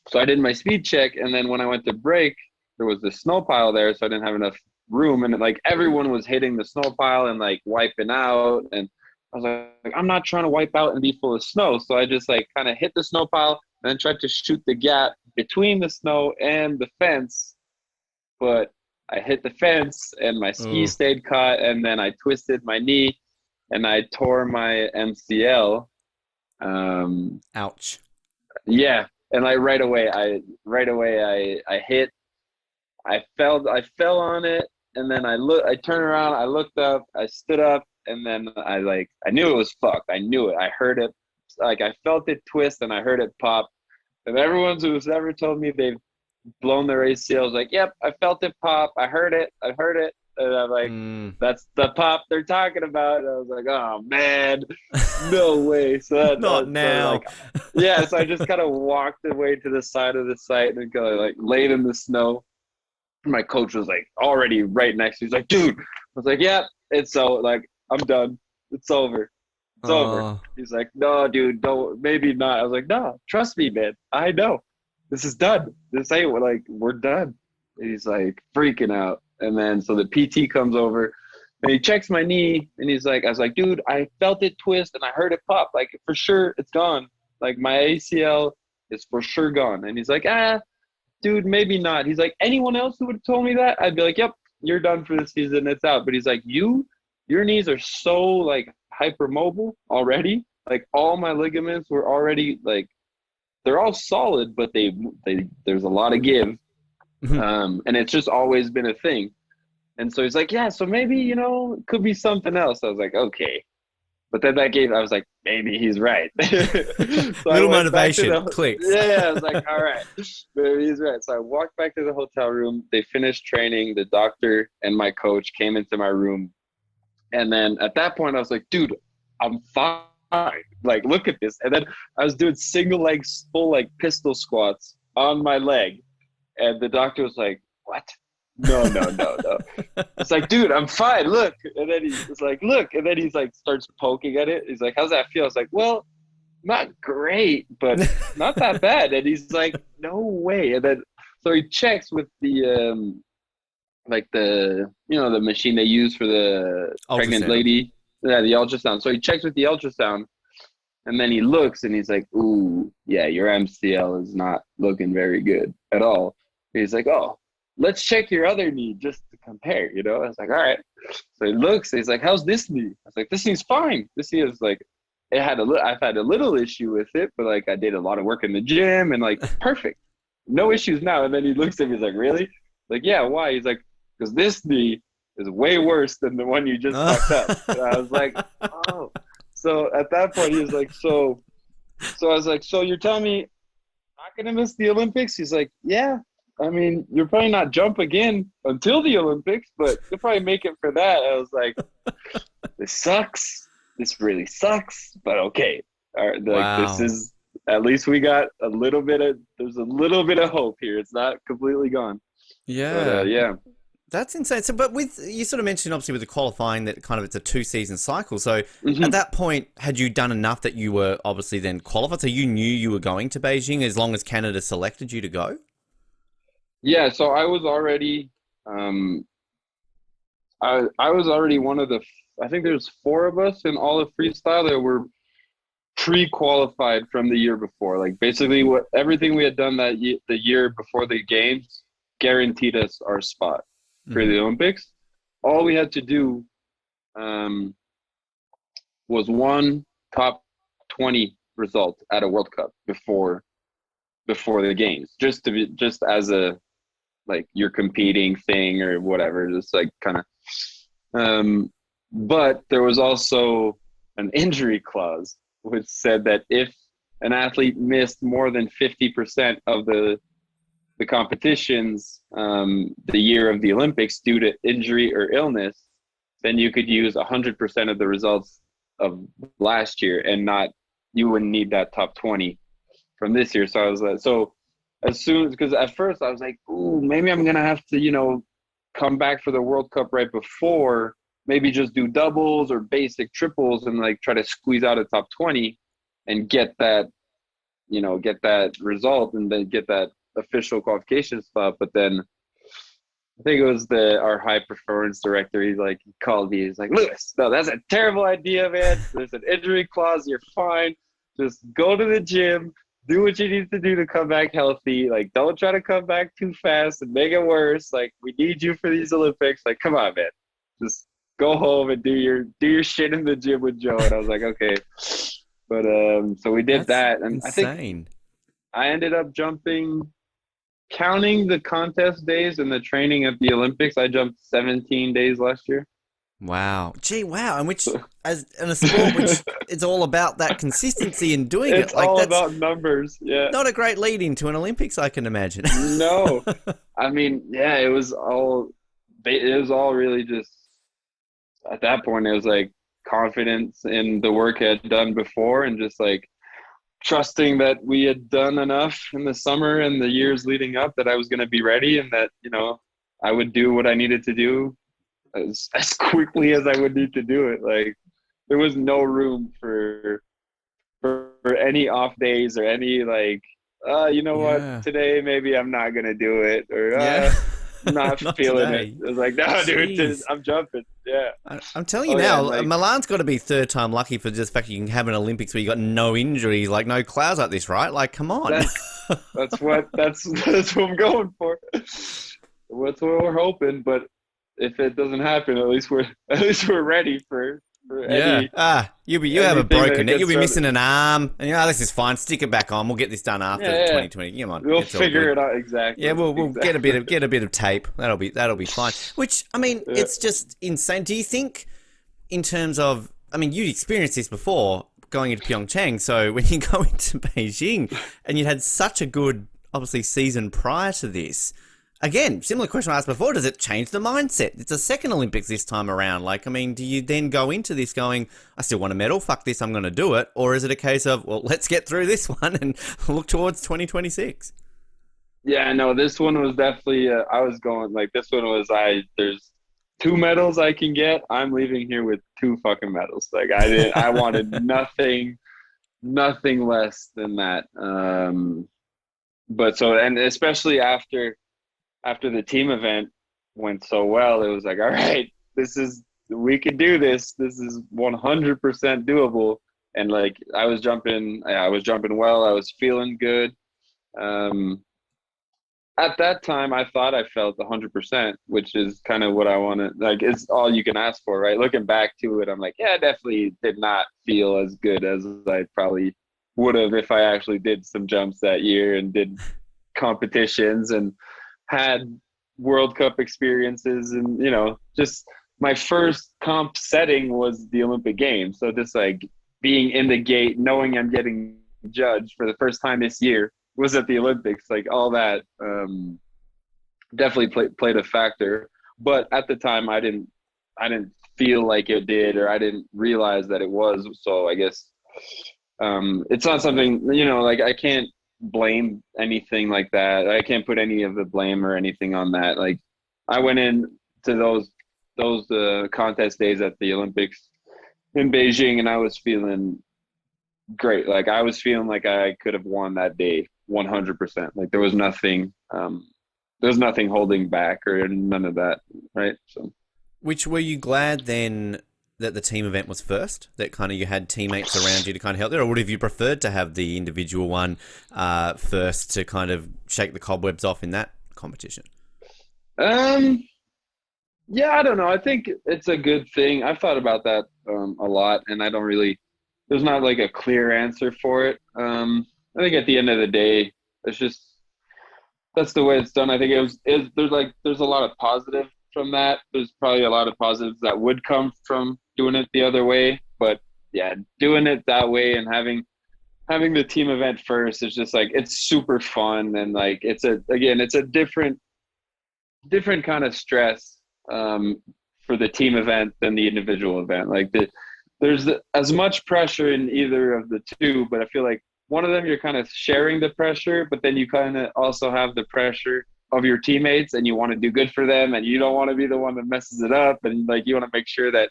So I did my speed check, and then when I went to brake, there was this snow pile there, so I didn't have enough room, and like everyone was hitting the snow pile and like wiping out, and I was like, I'm not trying to wipe out and be full of snow, so I just like kind of hit the snow pile and then tried to shoot the gap between the snow and the fence, but I hit the fence and my ski Oh, stayed caught, and then I twisted my knee and I tore my MCL. Um, ouch. yeah, and like right away I hit, I fell on it, and then I turned around, I looked up, I stood up, and then I knew it was fucked. I knew it. I heard it, like I felt it twist and I heard it pop. And everyone who's ever told me they've blown their ACL is like, yep, I felt it pop. I heard it. And I'm like, Mm, that's the pop they're talking about. And I was like, oh man, no way. not So now. like, yeah. So I just kind of walked away to the side of the site and kind of like laid in the snow. My coach was like already right next to me. He's like, dude. I was like, yeah, it's so like I'm done. It's over. It's over. Oh, He's like, no, dude, don't, maybe not. I was like, no, trust me, man. I know. This is done. This ain't like we're done. And he's like freaking out. And then so the PT comes over and he checks my knee and he's like, I was like, dude, I felt it twist and I heard it pop. Like for sure it's gone. Like my ACL is for sure gone. And he's like, dude, maybe not. He's like, anyone else who would have told me that, I'd be like, yep, you're done for the season. It's out. But he's like, your knees are so like hypermobile already. Like all my ligaments were already like, they're all solid, but they there's a lot of give. And it's just always been a thing. And so he's like, yeah, so maybe, it could be something else. I was like, okay. But then I was like, maybe he's right. So little motivation, clicks. Yeah, I was like, all right, maybe he's right. So I walked back to the hotel room. They finished training. The doctor and my coach came into my room. And then at that point, I was like, dude, I'm fine. Like, look at this. And then I was doing single leg, full like pistol squats on my leg. And the doctor was like, what? No. It's like, dude, I'm fine. Look. And then he's like, look. And then he's like, starts poking at it. He's like, how's that feel? I was like, well, not great, but not that bad. And he's like, no way. And then, so he checks with the, like the machine they use for the pregnant lady. Yeah, the ultrasound. So he checks with the ultrasound and then he looks and he's like, ooh, yeah, your MCL is not looking very good at all. He's like, oh, let's check your other knee just to compare, I was like, all right. So he looks, he's like, how's this knee? I was like, this knee's fine. This knee is like, I've had a little issue with it, but like I did a lot of work in the gym and like perfect. No issues now. And then he looks at me, he's like, really? Like, yeah, why? He's like, because this knee is way worse than the one you just fucked up. And I was like, oh. So at that point, he was like, so I was like, so you're telling me I'm not going to miss the Olympics? He's like, yeah. I mean, you'll probably not jump again until the Olympics, but you'll probably make it for that. I was like, this sucks. This really sucks, but okay. All right, like, wow. This is, at least we got there's a little bit of hope here. It's not completely gone. Yeah. But, yeah. That's insane. So, but you sort of mentioned obviously with the qualifying that kind of it's a 2-season cycle. So at that point, had you done enough that you were obviously then qualified? So you knew you were going to Beijing as long as Canada selected you to go? Yeah. So I was already, I was already one of I think there's 4 of us in all of freestyle that were pre-qualified from the year before. Like basically everything we had done the year before the games guaranteed us our spot for the Olympics. All we had to do was one top 20 result at a World Cup before the games, just as a like you're competing thing or whatever, just like kind of. But there was also an injury clause which said that if an athlete missed more than 50% of the competitions the year of the Olympics due to injury or illness, then you could use 100% of the results of last year and you wouldn't need that top 20 from this year. So I was like, because at first I was like, ooh, maybe I'm going to have to, come back for the World Cup right before, maybe just do doubles or basic triples and like try to squeeze out a top 20 and get that result and then get that official qualification spot. But then I think it was our high performance director. He called me. He's like, Lewis, no, that's a terrible idea, man. There's an injury clause. You're fine. Just go to the gym, do what you need to do to come back healthy. Like, don't try to come back too fast and make it worse. Like, we need you for these Olympics. Like, come on, man. Just go home and do your shit in the gym with Joe. And I was like, okay. But so we did that, and insane. I think I ended up jumping, counting the contest days and the training at the Olympics, I jumped 17 days last year. Wow. Gee, wow. And which, as in a sport which it's all about that consistency in doing it's it. Like, all that's about numbers. Yeah. not a great lead into an Olympics, I can imagine. No. I mean, yeah, it was all really just, at that point, it was like confidence in the work I had done before and just like trusting that we had done enough in the summer and the years leading up that I was going to be ready and that, I would do what I needed to do as quickly as I would need to do it. Like there was no room for any off days or any like, you know what, Yeah. today maybe I'm not gonna do it, or Yeah. not Not feeling it. today. It was like, no, dude, Jeez. I'm jumping. Yeah. I'm telling you Oh yeah, now, and like Milan's got to be third time lucky for just the fact you can have an Olympics where you got no injuries, like no clouds like this, right? Like, come on. that's what I'm going for. That's what we're hoping. But if it doesn't happen, at least we're ready for Yeah. You have a anything broken that neck. You'll gets be thrown. missing an arm, and this is fine. Stick it back on. We'll get this done after Yeah, yeah. 2020. Come on, We'll it's all figure good. it out. Exactly. Yeah, we'll Exactly. get a bit of tape. That'll be fine. Which I mean, Yeah. it's just insane. Do you think, in terms of, I mean, you'd experienced this before going into Pyeongchang. So when you go into Beijing, and you had such a good, obviously, season prior to this. Again, similar question I asked before, does it change the mindset? It's a second Olympics this time around. Like, I mean, do you then go into this going, I still want a medal, fuck this, I'm going to do it? Or is it a case of, well, let's get through this one and look towards 2026? Yeah, no, this one was definitely. I was going like this one was. There's 2 medals I can get. I'm leaving here with 2 fucking medals. Like I wanted nothing less than that. But so, and especially after the team event went so well, it was like, all right, we could do this. This is 100% doable. And like I was jumping well. I was feeling good. At that time, I thought I felt 100%, which is kind of what I wanted. Like, it's all you can ask for, right? Looking back to it, I'm like, yeah, I definitely did not feel as good as I probably would have if I actually did some jumps that year and did competitions and had World Cup experiences. And, just my first comp setting was the Olympic Games. So just like being in the gate, knowing I'm getting judged for the first time this year, was at the Olympics, like all that definitely played a factor. But at the time, I didn't feel like it did, or I didn't realize that it was. So I guess it's not something, like I can't blame anything like that. I can't put any of the blame or anything on that. Like I went in to those contest days at the Olympics in Beijing, and I was feeling great. Like I was feeling like I could have won that day 100%. Like there was nothing holding back or none of that, right? So Which, were you glad then that the team event was first, that kind of you had teammates around you to kind of help there, or would have you preferred to have the individual one first to kind of shake the cobwebs off in that competition? Yeah, I don't know. I think it's a good thing. I've thought about that a lot, and I don't really. There's not like a clear answer for it. I think at the end of the day, it's just that's the way it's done. I think there's a lot of positive from that. There's probably a lot of positives that would come from doing it the other way, but yeah, doing it that way and having the team event first is just like it's super fun, and like it's a different kind of stress for the team event than the individual event. Like there's as much pressure in either of the two, but I feel like one of them you're kind of sharing the pressure, but then you kind of also have the pressure of your teammates, and you want to do good for them, and you don't want to be the one that messes it up, and like you want to make sure that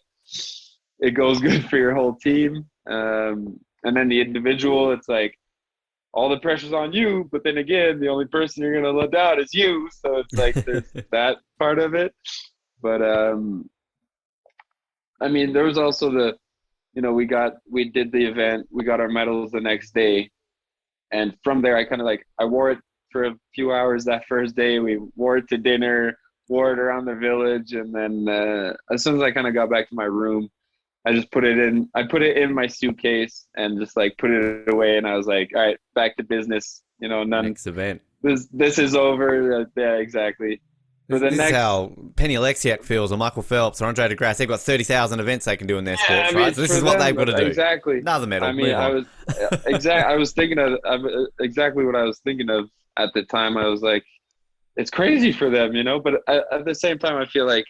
it goes good for your whole team. And then the individual, it's like all the pressure's on you, but then again, the only person you're gonna let down is you. So it's like there's that part of it. But I mean, there was also we did the event, we got our medals the next day, and from there I wore it for a few hours that first day. We wore it to dinner, wore it around the village, and then as soon as I kind of got back to my room, I just put it in my suitcase and just like put it away, and I was like, all right, back to business. Next event. This is over. Yeah, exactly. For the This next, is how Penny Alexiak feels, or Michael Phelps, or Andre DeGrasse. They've got 30,000 events they can do in their sports, I mean, right? So this for is what them, they've got to do. exactly. Another medal. I mean, Move on. I was thinking of exactly what I was thinking of at the time. I was like, it's crazy for them, but at the same time, I feel like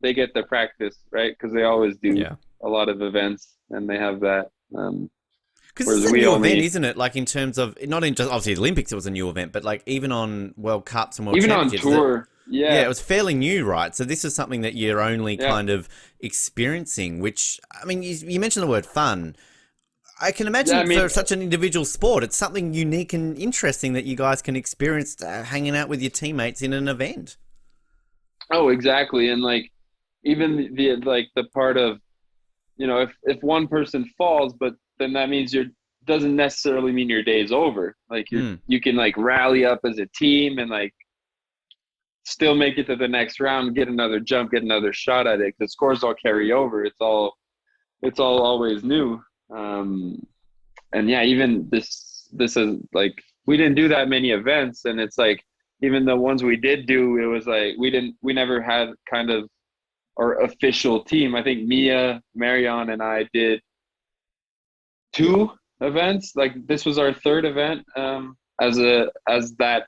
they get the practice, right? Because they always do a lot of events, and they have that. Because it's a new event, isn't it? Like in terms of, not in just, obviously the Olympics it was a new event, but like even on World Cups and World even on Championships. tour. Yeah, it was fairly new, right? So this is something that you're only Yeah. kind of experiencing, which, I mean, you mentioned the word fun. I can Yeah, I imagine for mean, such an individual sport, it's something unique and interesting that you guys can experience hanging out with your teammates in an event. oh, exactly. And like even the part of, if one person falls, but then that means you're doesn't necessarily mean your day is over. Like Mm. you can like rally up as a team and like still make it to the next round, get another jump, get another shot at it. The scores all carry over. It's all always new. And yeah, even this is like we didn't do that many events, and it's like even the ones we did do, it was like we never had kind of our official team. I think Mia, Marion, and I did two events. Like this was our third event as that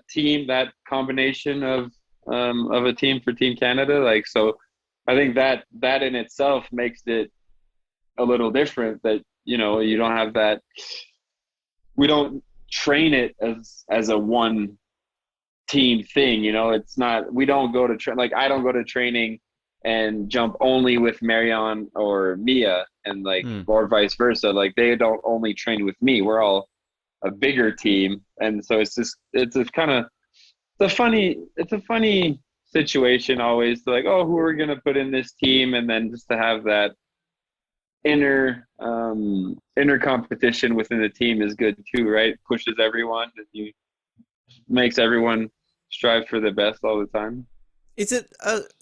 team, that combination of a team for Team Canada. Like so, I think that in itself makes it a little different. That you don't have that. We don't train it as a one team thing. It's not. We don't go to like I don't go to training and jump only with Marion or Mia, and like Mm. or vice versa. Like they don't only train with me. We're all a bigger team, and so it's a kind of it's a funny situation always to like, oh, who are we gonna put in this team, and then just to have that inner competition within the team is good too, right? Pushes everyone and you makes everyone strive for the best all the time. Is it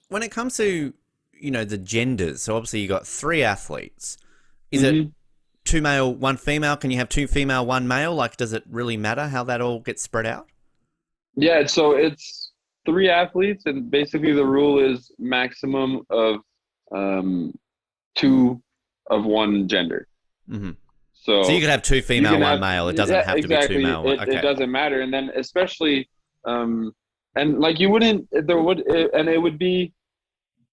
when it comes to the genders? So obviously you got three athletes. Is it Hmm. two male, one female? Can you have two female, one male? Like, does it really matter how that all gets spread out? Yeah, so it's three athletes, and basically the rule is maximum of um, two of one gender. Hmm. So you So could have two you female, can one have, male. It doesn't yeah, have to be two exactly. male. It Okay. doesn't matter, and then especially, um, and like you wouldn't there would and it would be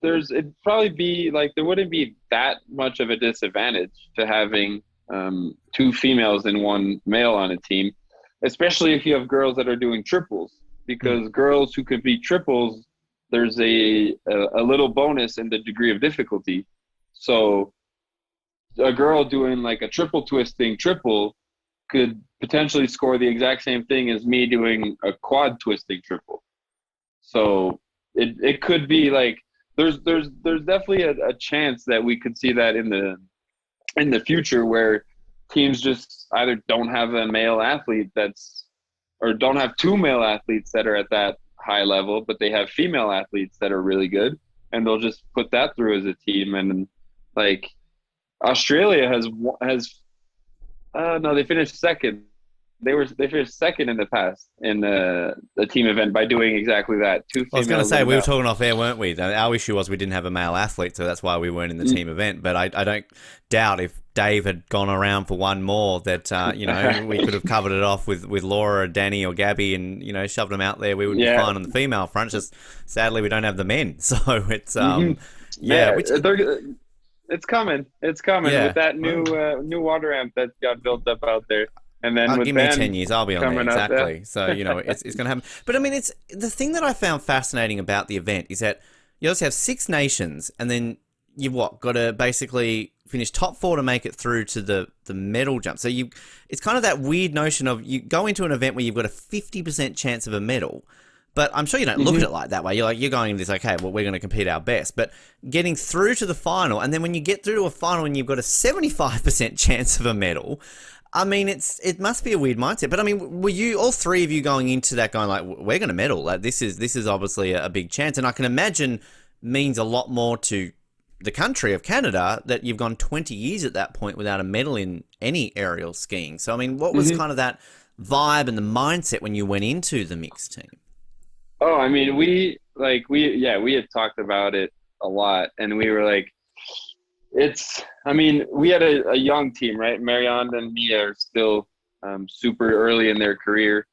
it'd probably be like there wouldn't be that much of a disadvantage to having two females and one male on a team, especially if you have girls that are doing triples. Hmm. Because girls who could be triples, there's a little bonus in the degree of difficulty. So a girl doing like a triple twisting triple could potentially score the exact same thing as me doing a quad twisting triple. So it could be like there's definitely a chance that we could see that in the future where teams just either don't have a male athlete that's or don't have two male athletes that are at that high level, but they have female athletes that are really good, and they'll just put that through as a team. And like Australia has no, they finished second. They finished second in the past in the team event by doing exactly that. Two I was going to females say, and a we were male. talking off air, weren't we? Our issue was we didn't have a male athlete, so that's why we weren't in the team event. But I don't doubt if Dave had gone around for one more that, we could have covered it off with Laura or Danny or Gabby and, shoved them out there. We would be Yeah. fine on the female front. Just sadly, we don't have the men. So it's, Hmm. yeah, Yeah, which, it's coming. It's coming with yeah. that Well, new water amp that got built up out there, and then with give me 10 Ben years, I'll be on there, coming up. Yeah. exactly. So, it's going to happen. But I mean, it's the thing that I found fascinating about the event is that you also have six nations, and then you've got to basically finish top four to make it through to the medal jump. So it's kind of that weird notion of you go into an event where you've got a 50% chance of a medal. But I'm sure you don't look at it like that way. You're going into this, okay, well, we're going to compete our best. But getting through to the final, and then when you get through to a final and you've got a 75% chance of a medal, I mean, it must be a weird mindset. But I mean, were you, all three of you, going into that going like, we're going to medal? Like, this is obviously a big chance. And I can imagine means a lot more to the country of Canada that you've gone 20 years at that point without a medal in any aerial skiing. So, I mean, what was kind of that vibe and the mindset when you went into the mixed team? Oh, I mean, we had talked about it a lot, and we were like, I mean, we had a young team, right? Marianne and Mia are still super early in their career,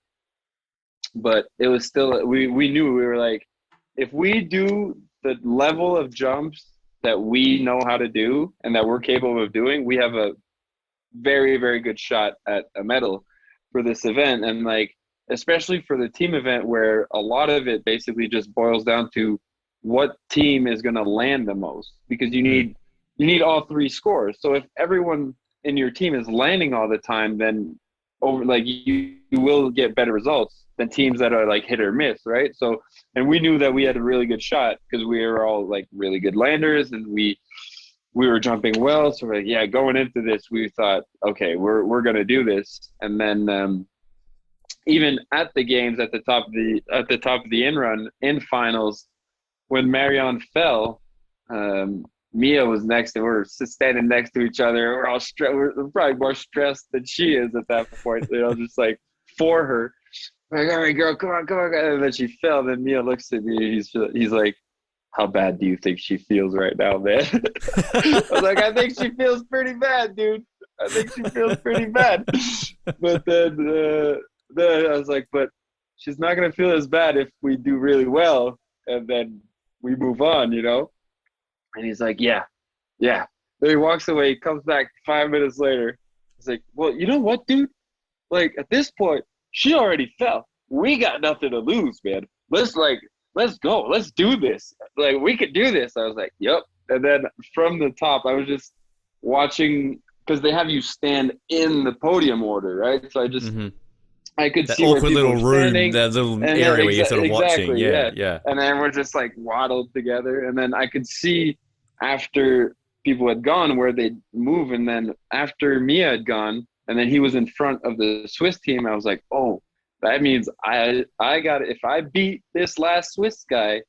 but it was still, we knew, we were like, if we do the level of jumps that we know how to do and that we're capable of doing, we have a very, very good shot at a medal for this event. And like, especially for the team event where a lot of it basically just boils down to what team is going to land the most, because you need all three scores. So if everyone in your team is landing all the time, then you will get better results than teams that are like hit or miss, right? So, and we knew that we had a really good shot because we were all like really good landers, and we were jumping well. So we're like, yeah, going into this, we thought, okay, we're gonna do this. And then even at the games at the top of the in run in finals, when Marion fell, Mia was next, and we're standing next to each other. We're all we're probably more stressed than she is at that point, just like for her. Like, all right, girl, come on. And then she fell. Then Mia looks at me. He's like, how bad do you think she feels right now, man? I was like, I think she feels pretty bad, dude. I think she feels pretty bad. But then I was like, but she's not going to feel as bad if we do really well and then we move on, And he's like, yeah. Then he walks away, comes back 5 minutes later. He's like, well, you know what, dude? Like, at this point, she already fell. We got nothing to lose, man. Let's go. Let's do this. Like, we could do this. I was like, yep. And then from the top, I was just watching, because they have you stand in the podium order, right? So I could that see where awkward people little were room, standing, that little area where you're sort of watching. Yeah. And then we're just like waddled together. And then I could see after people had gone where they'd move. And then after Mia had gone, and then he was in front of the Swiss team, I was like, oh, that means I got, if I beat this last Swiss guy,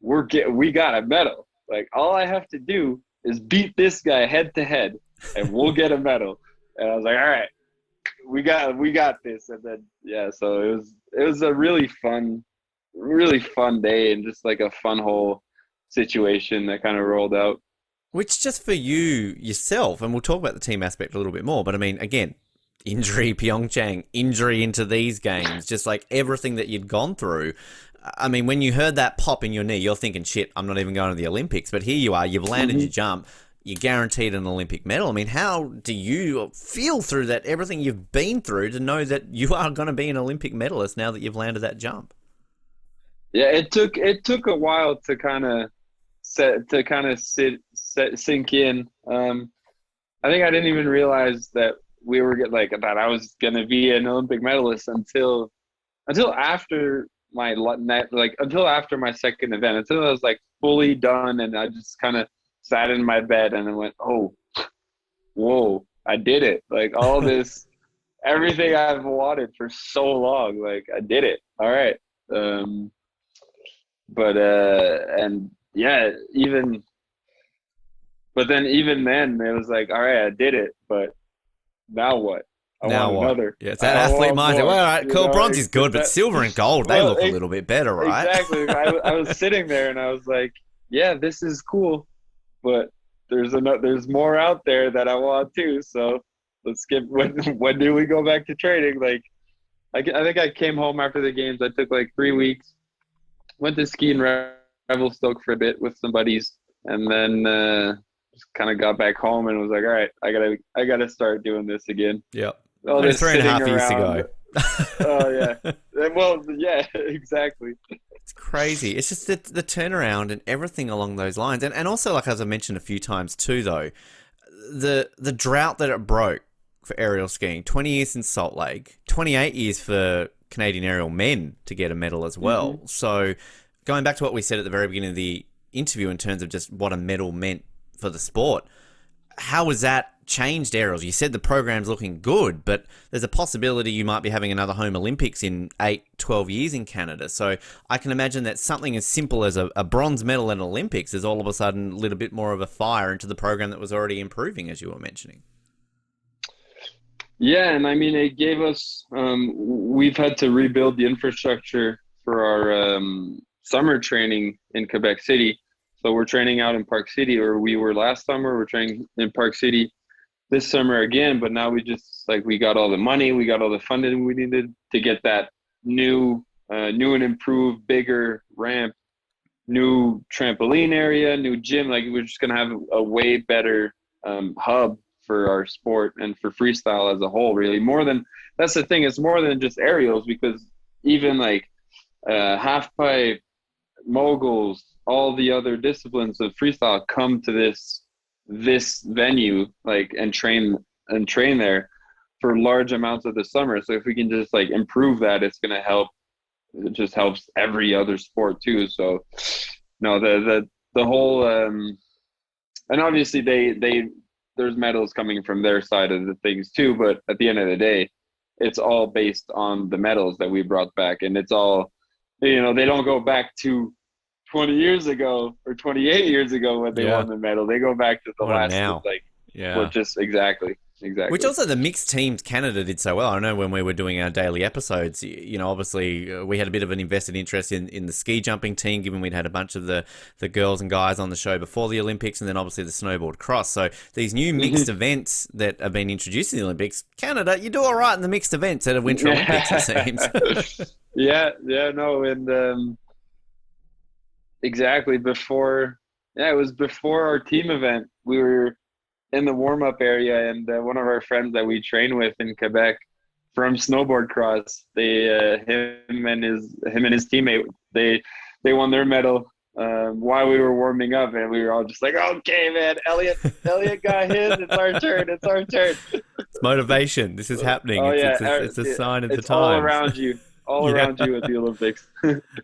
we got a medal. Like, all I have to do is beat this guy head to head, and we'll get a medal. And I was like, all right, we got this. And then so it was a really fun day, and just like a fun whole situation that kind of rolled out. Which, just for you yourself, and we'll talk about the team aspect a little bit more, but I mean, again, injury, Pyeongchang, injury into these games, just like everything that you'd gone through. I mean, when you heard that pop in your knee, you're thinking, shit, I'm not even going to the Olympics. But here you are, you've landed your jump, you're guaranteed an Olympic medal. I mean, how do you feel through that, everything you've been through, to know that you are going to be an Olympic medalist now that you've landed that jump? Yeah, it took a while to kind of sink in. I think I didn't even realize that that I was gonna be an Olympic medalist until after until after my second event, until I was like fully done, and I just kind of sat in my bed and I went, oh, whoa, I did it! Like, all this, everything I've wanted for so long, like, I did it. All right. Even then it was like, all right, I did it, but now what? I want another. Yeah, it's that athlete mindset. Well, all right, cool, bronze is good, but silver and gold, they look a little bit better, right? Exactly. I was sitting there and I was like, yeah, this is cool, but there's more out there that I want too. So let's get, when do we go back to training? Like, I think I came home after the games. I took like 3 weeks, went to ski in Revelstoke for a bit with some buddies, and then just kind of got back home and was like, all right, I gotta start doing this again. Yep. All Only this 3.5 years around. ago. Oh yeah. Well, yeah, exactly. It's crazy. It's just the turnaround and everything along those lines. And also, like, as I mentioned a few times too, though, the drought that it broke for aerial skiing, 20 years in Salt Lake, 28 years for Canadian aerial men to get a medal as well. So going back to what we said at the very beginning of the interview in terms of just what a medal meant for the sport, how has that changed aerials? You said the program's looking good, but there's a possibility you might be having another home Olympics in 8-12 years in Canada. So I can imagine that something as simple as a bronze medal in Olympics is all of a sudden lit a bit more of a fire into the program that was already improving, as you were mentioning. Yeah, and I mean, it gave us, we've had to rebuild the infrastructure for our summer training in Quebec City. So we're training out in Park City, or we were last summer. We're training in Park City this summer again, but now we got all the money, we got all the funding we needed to get that new and improved, bigger ramp, new trampoline area, new gym. Like, we're just gonna have a way better hub for our sport and for freestyle as a whole. Really, more than that's the thing. It's more than just aerials, because even like half pipe, moguls, all the other disciplines of freestyle come to this venue, like, and train there for large amounts of the summer. So if we can just like improve that, it's going to help. It just helps every other sport too. So no, the whole and obviously there's medals coming from their side of the things too, but at the end of the day, it's all based on the medals that we brought back. And it's all, they don't go back to 20 years ago or 28 years ago when they won the medal. They go back to the last now. Well, just exactly. Which also the mixed teams Canada did so well. I know when we were doing our daily episodes, obviously we had a bit of an invested interest in the ski jumping team, given we'd had a bunch of the girls and guys on the show before the Olympics, and then obviously the snowboard cross. So these new mixed events that have been introduced in the Olympics, Canada, you do all right in the mixed events at a Winter Olympics, it seems. And exactly before, it was before our team event. We were in the warm-up area, and one of our friends that we train with in Quebec from snowboard cross, him and his teammate, they won their medal while we were warming up, and we were all just like, okay, man, Elliot got his, it's our turn. It's motivation. This is happening. It's a sign of the times. It's all around you. Around you at the Olympics.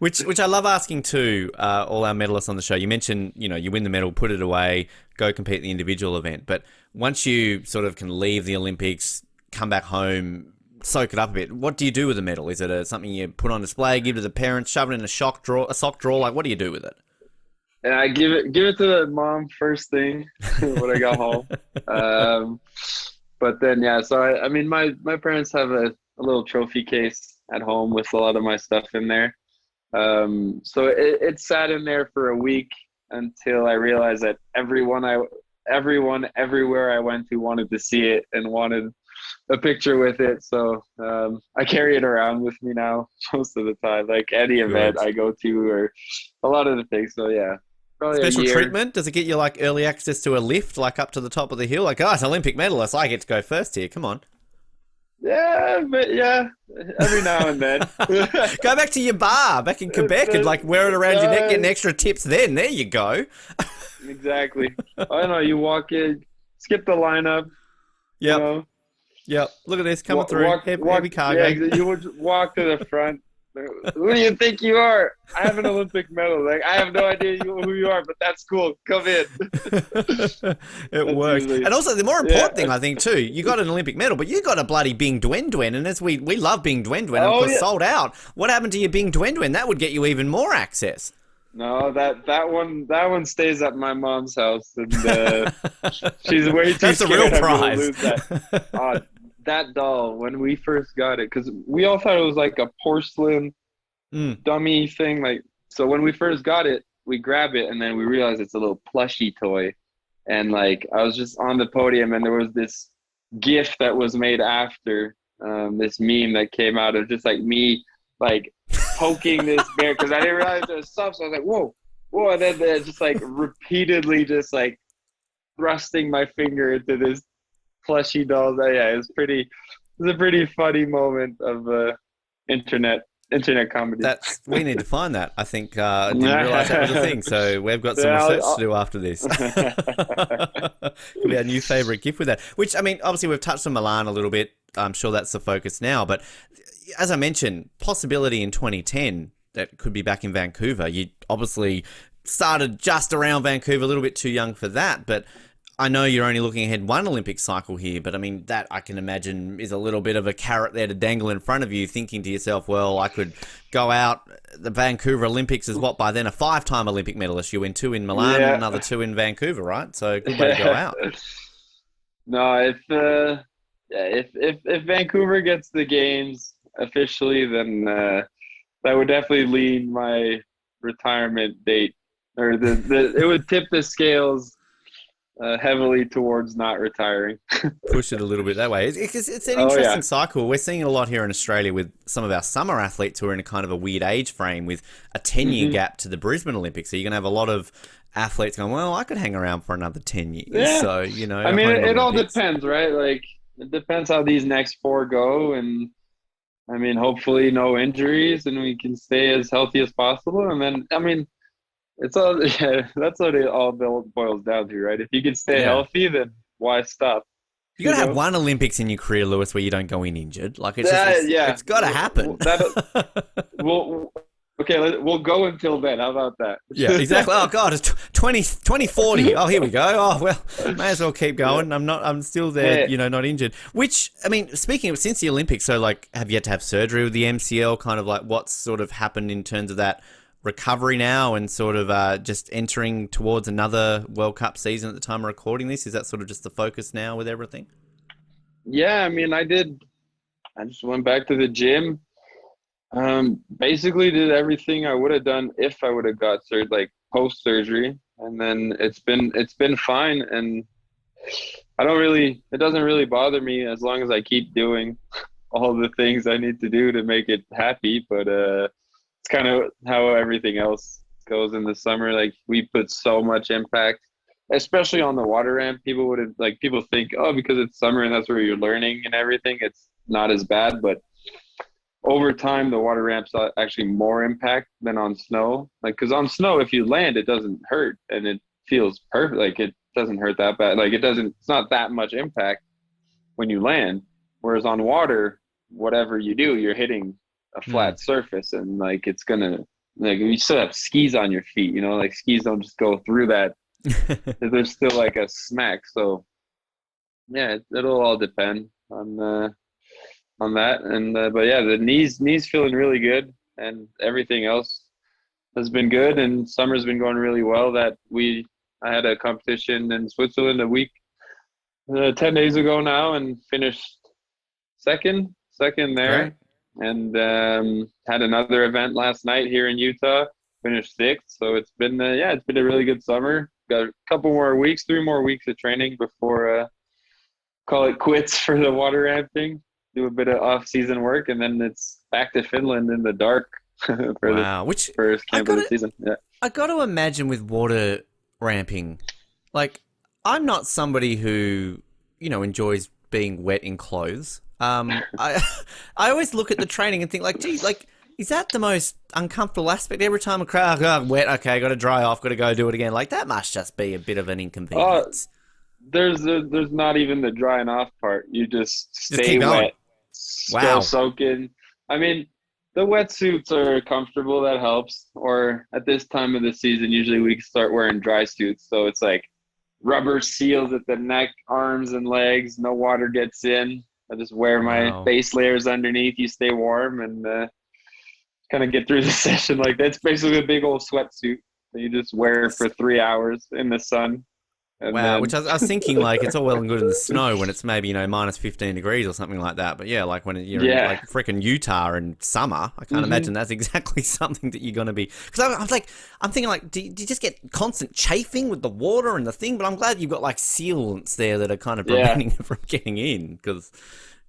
which I love asking too, all our medalists on the show. You mentioned, you win the medal, put it away, go compete in the individual event. But once you sort of can leave the Olympics, come back home, soak it up a bit, what do you do with the medal? Is it something you put on display, give to the parents, shove it in a sock drawer? Like, what do you do with it? And I give it to the mom first thing when I got home. But then, so my parents have a little trophy case at home with a lot of my stuff in there. So it sat in there for a week until I realized that everyone everywhere I went to wanted to see it and wanted a picture with it. So I carry it around with me now most of the time, like any event I go to or a lot of the things. So probably special treatment? Does it get you like early access to a lift, like up to the top of the hill? Like, it's Olympic medalist, I get to go first here. Come on. But every now and then. Go back to your bar back in Quebec and like wear it around your neck, getting extra tips then. There you go. Exactly. I don't know, you walk in, skip the lineup. Yep. Yep. Look at this coming through. Heavy cargo. Yeah, you would walk to the front. Who do you think you are? I have an Olympic medal. Like, I have no idea who you are, but that's cool. Come in. It works. And also, the more important thing, I think, too, you got an Olympic medal, but you got a bloody Bing Duen Duen, and as we love Bing Duen Duen, and of course, sold out. What happened to your Bing Duen Duen? That would get you even more access. No, that one stays at my mom's house, and she's way too That's scared. A real prize. I'm gonna lose that. That doll, when we first got it, because we all thought it was like a porcelain dummy thing. Like, so when we first got it, we grab it, and then we realized it's a little plushy toy. And like, I was just on the podium, and there was this GIF that was made after this meme that came out of just like me, like poking this bear, because I didn't realize it was soft. So I was like, whoa, and then just like repeatedly just like thrusting my finger into this plushy dolls. It was a pretty funny moment of internet comedy. We need to find that. I think I didn't realize that was a thing, so we've got some research to do after this. Could be our new favorite gift with that, which, I mean, obviously we've touched on Milan a little bit. I'm sure that's the focus now, but as I mentioned, possibility in 2010 that could be back in Vancouver. You obviously started just around Vancouver, a little bit too young for that, but I know you're only looking ahead one Olympic cycle here, but I mean, that I can imagine is a little bit of a carrot there to dangle in front of you, thinking to yourself, well, I could go out. The Vancouver Olympics is what, by then, a 5-time Olympic medalist. You win 2 in Milan and another 2 in Vancouver, right? So good way to go out. No, if Vancouver gets the games officially, then that would definitely lead my retirement date, or it would tip the scales heavily towards not retiring. Push it a little bit that way. It's an interesting cycle. We're seeing it a lot here in Australia with some of our summer athletes who are in a kind of a weird age frame with a 10-year gap to the Brisbane Olympics. So you're going to have a lot of athletes going, well, I could hang around for another 10 years. Yeah. So, you know, I mean, home it all Olympics. depends, right? Like, it depends how these next four go. And I mean, hopefully no injuries and we can stay as healthy as possible. And then, I mean, it's all, yeah, that's what it all boils down to, right? If you can stay Yeah. healthy, then why stop? You got You to have know? one Olympics in your career, Lewis, where you don't go in injured. Like, it's just, Yeah. it's got to happen. We'll, okay, we'll go until then. How about that? Yeah, exactly. Oh God, it's 2040. Oh, here we go. Oh well, may as well keep going. Yeah. I'm still there, Hey, you know, not injured. Which, I mean, speaking of since the Olympics, so like, have you had to have surgery with the MCL? Kind of like, what's sort of happened in terms of that recovery now, and sort of just entering towards another World Cup season at the time of recording this? Is that sort of just the focus now with everything? yeah, I mean, I did. I just went back to the gym. Basically did everything I would have done if I would have got like post surgery, and then it's been fine, and it doesn't really bother me as long as I keep doing all the things I need to do to make it happy. But it's kind of how everything else goes in the summer. Like, we put so much impact, especially on the water ramp. People think, oh, because it's summer and that's where you're learning and everything, it's not as bad, but over time the water ramps are actually more impact than on snow. Like, because on snow, if you land, it doesn't hurt and it feels perfect. Like, it doesn't hurt that bad. Like, it's not that much impact when you land, whereas on water, whatever you do, you're hitting a Hmm. flat surface, and like, it's gonna, like, you still have skis on your feet, like, skis don't just go through that. There's still like a smack. So yeah, it'll all depend on that. And but yeah, the knees feeling really good, and everything else has been good. And summer's been going really well. I had a competition in Switzerland a week 10 days ago now, and finished second Great. there. And had another event last night here in Utah, finished sixth. So it's been a really good summer. Got a couple more weeks, 3 more weeks of training before call it quits for the water ramping, do a bit of off-season work, and then it's back to Finland in the dark for the Wow. Which first I camp of got the to season. Yeah. I got to imagine with water ramping, like, I'm not somebody who, you know, enjoys being wet in clothes. I I always look at the training and think like, gee, like, is that the most uncomfortable aspect? Every time a crowd, oh, wet, okay, got to dry off, got to go do it again. Like, that must just be a bit of an Uh, inconvenience. there's not even the drying off part. You just Just stay keep going. wet, go Wow. soaking. I mean, the wetsuits are comfortable. That helps. Or at this time of the season, usually we start wearing dry suits. So it's like rubber seals at the neck, arms, and legs. No water gets in. I just wear my Wow. base layers underneath. You stay warm and kind of get through the session. Like, that's basically a big old sweatsuit that you just wear for 3 hours in the sun. And Wow, which then, I was thinking, like, it's all well and good in the snow when it's maybe, you know, minus 15 degrees or something like that. But yeah, like when you're in, yeah. like, freaking Utah in summer, I can't Hmm. imagine that's exactly something that you're going to be. Because I'm thinking, like, do you just get constant chafing with the water and the thing? But I'm glad you've got, like, sealants there that are kind of Yeah. preventing it from getting in. Because,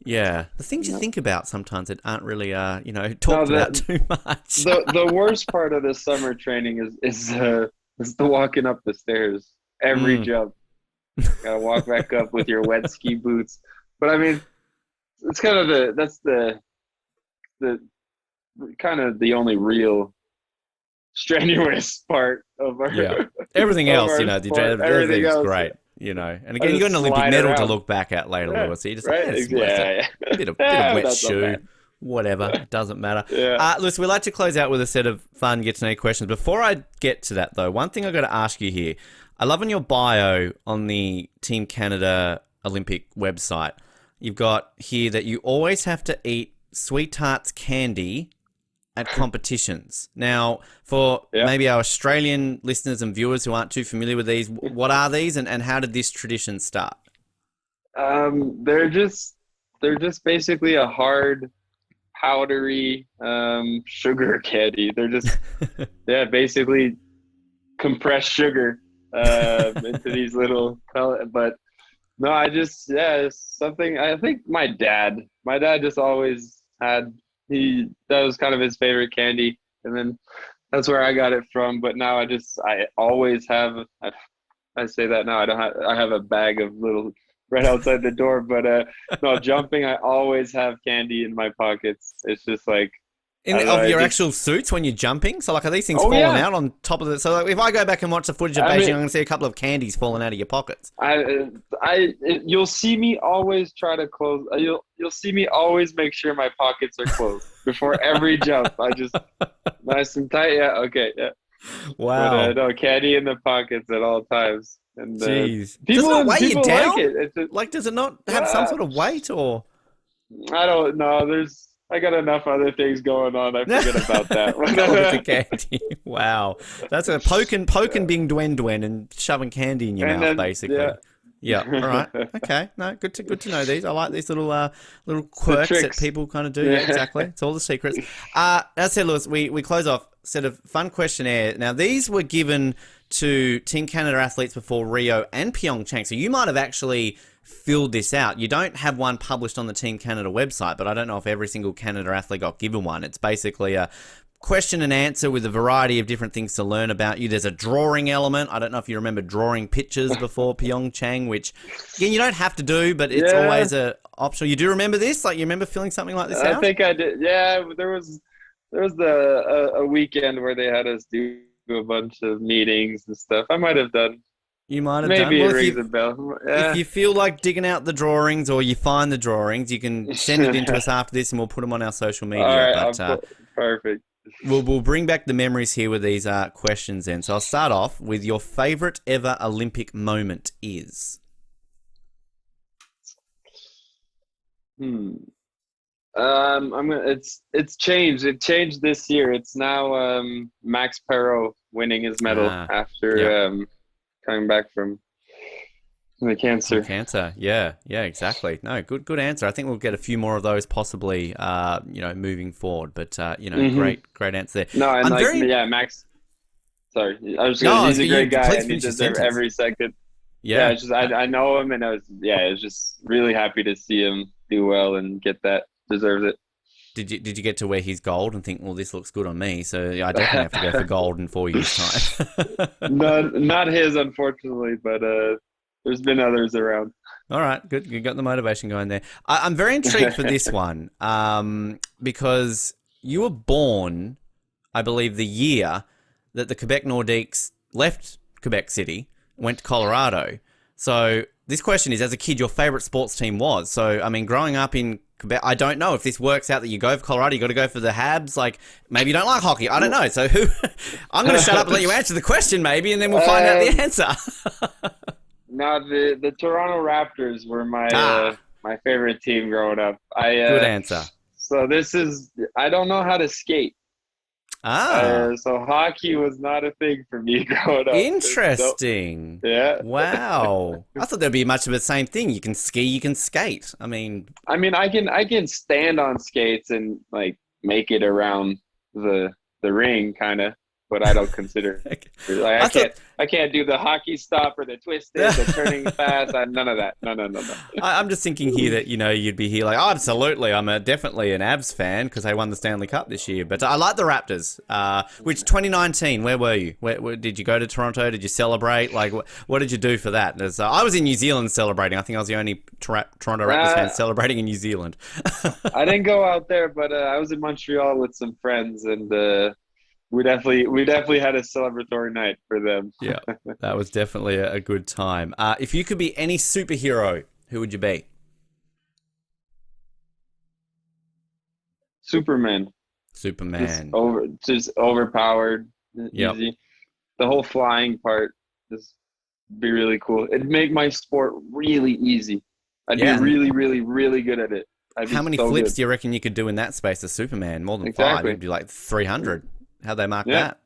yeah, the things you No, think about sometimes that aren't really, you know, no, talked about too much. the worst part of the summer training is the walking up the stairs every Mm. jump. Gotta walk back up with your wet ski boots. But I mean, it's kind of the kind of the only real strenuous part of our Yeah. Everything of else, you our know, sport. Everything everything's else, great, you know. And I again, you got just an Olympic slide medal to around. look back at later, Yeah, Lewis. So you're just like, right. yeah, it's worth it. Yeah, yeah. Bit of Yeah, wet not so shoe, bad. whatever. It doesn't matter. Yeah. Lewis, we like to close out with a set of fun get to know questions. Before I get to that, though, one thing I've got to ask you here. I love on your bio on the Team Canada Olympic website, you've got here that you always have to eat Sweet Tarts candy at competitions. Now, for Yeah. maybe our Australian listeners and viewers who aren't too familiar with these, what are these and how did this tradition start? They're just basically a hard, powdery sugar candy. They're just, yeah, basically compressed sugar into these little pellet. But no, it's something. I think my dad just always had, that was kind of his favorite candy. And then That's where I got it from. But now I always have. I say that now. I have a bag of little right outside the door. But no, jumping. I always have candy in my pockets. It's just like I don't know. Of your actual suits when you're jumping? So, like, are these things Oh falling yeah. out on top of it? So, like, if I go back and watch the footage of I Beijing, mean, I'm going to see a couple of candies falling out of your pockets. you'll see me always try to close. You'll see me always make sure my pockets are closed before every jump. I just nice and tight. Yeah. Okay. Yeah. But Wow. no candy in the pockets at all times. And Jeez. Does it people not weigh you people like down? it. It's just, Like, does it not have some sort of weight or? I don't know. I got enough other things going on. I forget about that. Go with the candy. Wow. That's a poking bing dwen and shoving candy in your And mouth, then, basically. yeah. Yeah. All right. Okay. No, good to know these. I like these little quirks that tricks. people kind of do. Yeah, exactly. It's all the secrets. As I said, Lewis, we close off set of fun questionnaire. Now, these were given to Team Canada athletes before Rio and Pyeongchang, so you might have actually filled this out. You don't have one published on the Team Canada website, but I don't know if every single Canada athlete got given one. It's basically a question and answer with a variety of different things to learn about you. There's a drawing element. I don't know if you remember drawing pictures before Pyeongchang, which, again, you don't have to do, but it's always a optional. You do remember this? Like, you remember filling something like this out? I think I did. Yeah, there was a weekend where they had us do a bunch of meetings and stuff. I might have done. You might have Maybe done. it rings a bell. Yeah. If you feel like digging out the drawings or you find the drawings, you can send it in to us after this and we'll put them on our social media. All right, perfect. We'll bring back the memories here with these questions then. So I'll start off with your favorite ever Olympic moment is. It's changed. It changed this year. It's now Max Perot winning his medal after coming back from the cancer. Cancer, yeah, exactly. No, good answer. I think we'll get a few more of those possibly, moving forward. But great answer there. No, and Max. Sorry, I was going. He's a great guy, and he deserves every second. Yeah, it's just I know him, and I was just really happy to see him do well and get that. Deserves it. Did you get to wear his gold and think, well, this looks good on me, so I definitely have to go for gold in 4 years' time? Not his, unfortunately, but there's been others around. All right, good. You got the motivation going there. I'm very intrigued for this one because you were born, I believe, the year that the Quebec Nordiques left Quebec City, went to Colorado. So this question is, as a kid, your favorite sports team was. So, I mean, growing up in Quebec, I don't know if this works out that you go for Colorado, you got to go for the Habs. Like, maybe you don't like hockey. I don't know. So I'm going to shut up and let you answer the question maybe, and then we'll find out the answer. No, the Toronto Raptors were my favorite team growing up. Good answer. So I don't know how to skate. So hockey was not a thing for me growing up. Interesting. Yeah. Wow. I thought there'd be much of the same thing. You can ski, you can skate. I mean, I can stand on skates and like make it around the ring, kind of, but I don't consider like I can't do the hockey stop or the twisted, the turning fast. None of that. No. I'm just thinking here that, you'd be here like, oh, absolutely. I'm definitely an Abs fan because they won the Stanley Cup this year. But I like the Raptors. Which 2019, where were you? Where did you go to Toronto? Did you celebrate? Like, what did you do for that? I was in New Zealand celebrating. I think I was the only Toronto Raptors fan celebrating in New Zealand. I didn't go out there, but I was in Montreal with some friends, and we definitely had a celebratory night for them. Yeah, that was definitely a good time. If you could be any superhero, who would you be? Superman. Just overpowered. Yep. Easy. The whole flying part just be really cool. It'd make my sport really easy. I'd be really, really, really good at it. How many flips do you reckon you could do in that space as Superman? More than 5. It'd be like 300. How'd they mark that?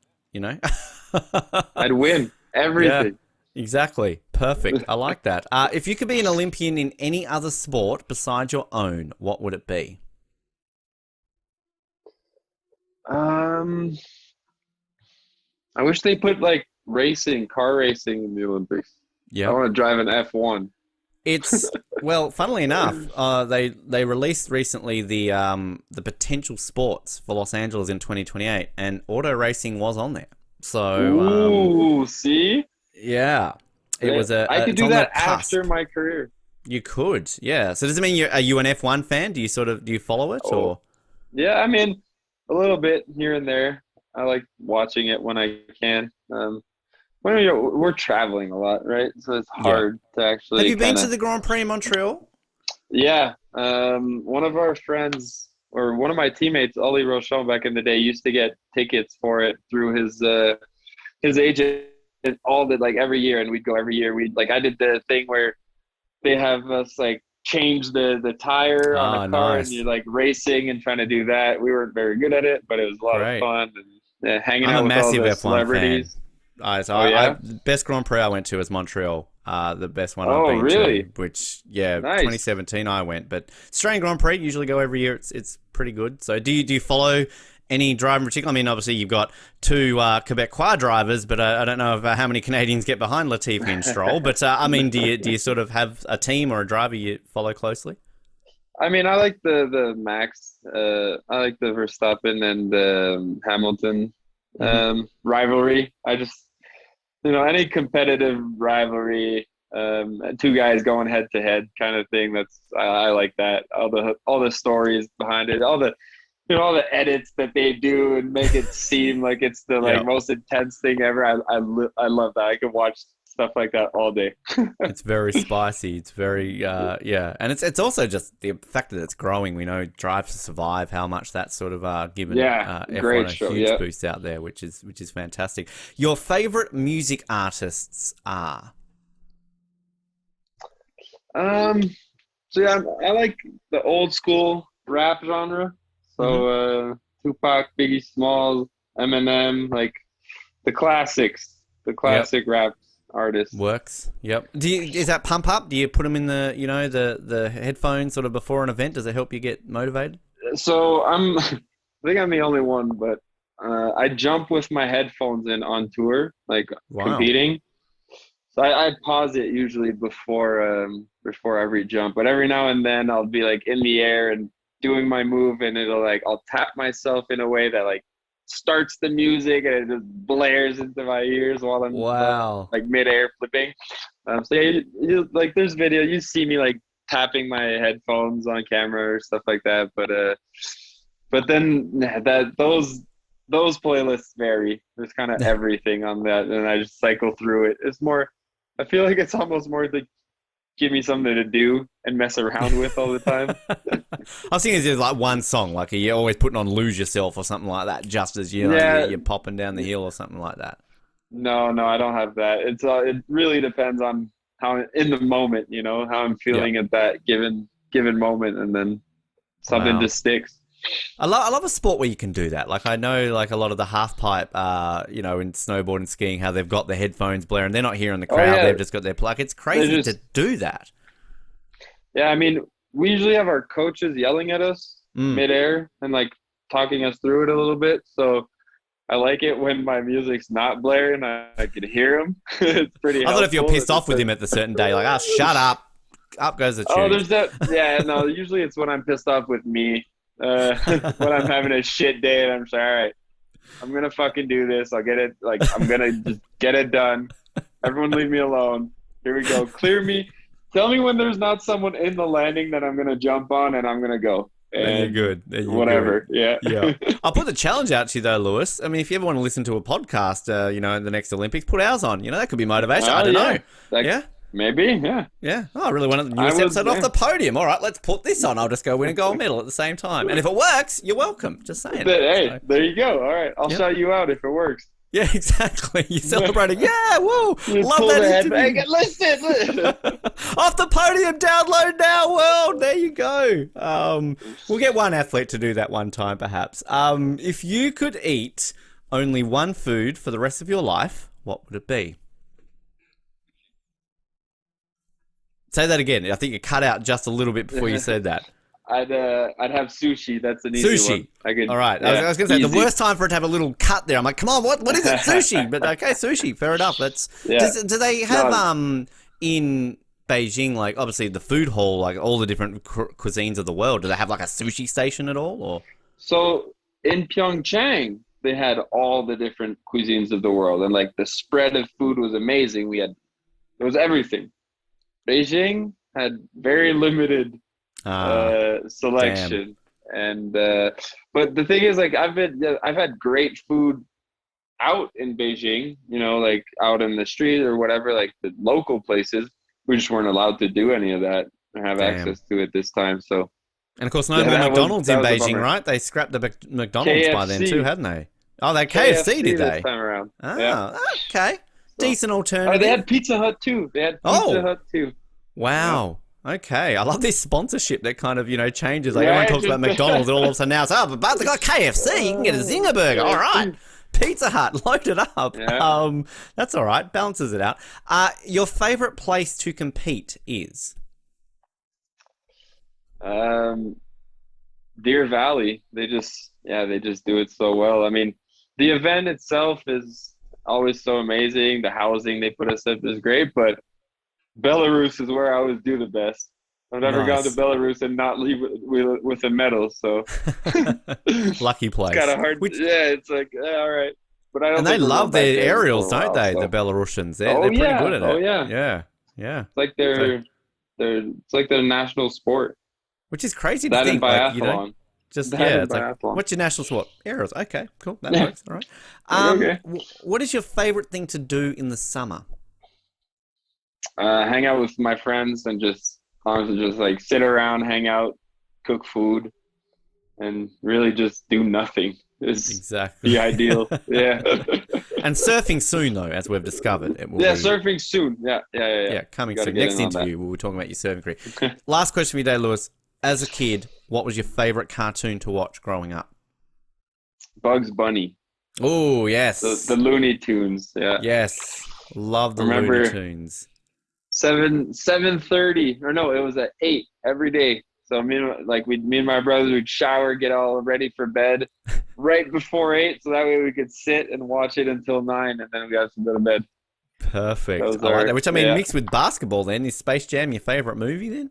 I'd win everything. Yeah, exactly. Perfect. I like that. If you could be an Olympian in any other sport besides your own, what would it be? I wish they put like car racing in the Olympics. Yeah. I want to drive an F1. It's well, funnily enough, they released recently the potential sports for Los Angeles in 2028, and auto racing was on there. So, Ooh, see? yeah, it was I could it's do on the that cusp. after my career. You could, yeah. So does it mean are you an F1 fan? Do you follow it Oh, or? yeah, I mean, a little bit here and there. I like watching it when I can. When we're traveling a lot, right? So it's Yeah. hard to Have actually you been kind to of. the Grand Prix in Montreal? Yeah. One of our friends or one of my teammates, Ollie Rochon, back in the day, used to get tickets for it through his agent all the like every year, and we'd go every year. We'd like I did the thing where they have us like change the tire on Ah, a car, and nice. you're like racing and trying to do that. We weren't very good at it, but it was a lot of Great. fun and hanging I'm a out with all massive the F1 fan. celebrities. So Oh I yeah. the best Grand Prix I went to was Montreal. The best one I've Oh been to, really? which yeah, Nice. 2017 I went. But Australian Grand Prix usually go every year. It's pretty good. So do you follow any driver in particular? I mean, obviously you've got two Quebecois drivers, but I don't know how many Canadians get behind Latifi and Stroll. But I mean, do you sort of have a team or a driver you follow closely? I mean, I like the Max. I like the Verstappen and Hamilton Hmm. rivalry. I just any competitive rivalry, two guys going head to head kind of thing. I like that. All the stories behind it, all the edits that they do and make it seem like it's the Yeah. like most intense thing ever. I love that. I could watch stuff like that all day. It's very spicy. It's very yeah, and it's also just the fact that it's growing. We know Drive to Survive, how much that's sort of given Yeah, F1 great a show. huge Yeah. boost out there, which is fantastic. Your favorite music artists are? Um. So yeah, I like the old school rap genre. Mm-hmm. So Tupac, Biggie Smalls, Eminem, like the classics, the Yep, classic rap artists. works. Yep. Is that pump up? Do you put them in the headphones sort of before an event? Does it help you get motivated? So I think I'm the only one, but I jump with my headphones in on tour, like Wow. competing. So I pause it usually before every jump, but every now and then I'll be like in the air and doing my move, and I'll tap myself in a way that like starts the music and it just blares into my ears while I'm Wow. like midair flipping. So yeah, like there's video, you see me like tapping my headphones on camera or stuff like that, but then those playlists vary. There's kind of everything on that, and I just cycle through it. It's more. I feel like it's almost more to give me something to do and mess around with all the time. I was thinking there's like one song, like you're always putting on "Lose Yourself" or something like that, just as Yeah, you're popping down the hill or something like that. no, I don't have that. It really depends on how in the moment, how I'm Yeah. feeling at that given moment, and then something Wow. just sticks. I love a sport where you can do that. Like I know, like a lot of the half pipe, in snowboard and skiing, how they've got the headphones blaring. They're not hearing the Oh crowd. yeah, They've just got their plug. It's they're crazy to just do that. yeah. I mean, we usually have our coaches yelling at us Mm. midair and like talking us through it a little bit. So I like it when my music's not blaring. I can hear them. It's pretty I thought if you're helpful. pissed off with him at the certain day, like, shut up, up goes the Oh, tubes. there's that. Yeah, no. Usually it's when I'm pissed off with me. When I'm having a shit day and I'm just all right. I'm gonna fucking do this. I'll get it. Like I'm gonna just get it done. Everyone, leave me alone. Here we go. Clear me. Tell me when there's not someone in the landing that I'm gonna jump on and I'm gonna go. Then you're And good. Then you're good. whatever. Yeah. Yeah. I'll put the challenge out to you though, Lewis. I mean, if you ever want to listen to a podcast, in the next Olympics, put ours on. That could be motivation. I Oh don't yeah. know. Like Yeah. maybe. Yeah. Yeah. Oh, I really want the I newest would. episode off Yeah. the podium. All right, let's put this on. I'll just go win a gold medal at the same time. And if it works, you're welcome. Just saying. Hey, So, there you go. All right. I'll yep. shout you out if it works. Yeah, exactly. You celebrated. Yeah, whoa. You Love pull that the head interview. back. Listen. Off the podium, download now, world. There you go. We'll get one athlete to do that one time, perhaps. If you could eat only one food for the rest of your life, what would it be? Say that again. I think you cut out just a little bit before you said that. I'd have sushi. That's an easy Sushi. one. I could. All right. Yeah, I was going to say the easy. worst time for it to have a little cut there. I'm like, come on, what is it? Sushi. But okay, sushi. Fair enough. Yeah. Do they have No. in Beijing, like obviously the food hall, like all the different cuisines of the world? Do they have like a sushi station at all, or? So in Pyeongchang, they had all the different cuisines of the world, and like the spread of food was amazing. It was everything. Beijing had very limited selection, and but the thing is, like I've had great food out in Beijing, you know, like out in the street or whatever, like the local places. We just weren't allowed to do any of that or have access to it this time. So, and of course, no more McDonald's in Beijing, right? They scrapped the McDonald's KFC. by then too, hadn't they? Oh, they KFC did they? This time around. Okay. So, decent alternative. Oh, they had Pizza Hut too. Hut too. Wow. Yeah. Okay. I love this sponsorship that kind of, you know, changes. Like everyone talks about McDonald's and all of a sudden now it's, but they got KFC. You can get a Zinger burger. All right. Pizza Hut, load it up. Yeah. That's all right. Balances it out. Your favorite place to compete is? Deer Valley. They just do it so well. I mean, the event itself is always so amazing. The housing they put us up is great, but Belarus is where I always do the best. I've never gone to Belarus and not leave with a medal, so lucky place. Kind of hard. It's like all right, but I don't. And they love their aerials, don't they? So. The Belarusians, they're pretty good at it. Oh yeah. It's like it's like their national sport, which is crazy to think. Biathlon. Like, you know, just it's like, what's your national sport? Aerials. Okay, cool. That works. All right. Okay. What is your favorite thing to do in the summer? Hang out with my friends and honestly just like sit around, hang out, cook food, and really just do nothing. It's exactly the ideal. Yeah. And surfing soon though, as we've discovered. Surfing soon. Yeah. Coming soon. Next interview, we'll be talking about your surfing career. Last question for you today, Lewis. As a kid, what was your favorite cartoon to watch growing up? Bugs Bunny. Oh, yes. The Looney Tunes. Yeah. Yes. Love the Looney Tunes. 7:30, or no, it was at 8 every day. So me and my brothers would shower, get all ready for bed right before 8, so that way we could sit and watch it until 9, and then we got to go to bed. Perfect. I like that. Which I mean, mixed with basketball. Then is Space Jam your favorite movie? Then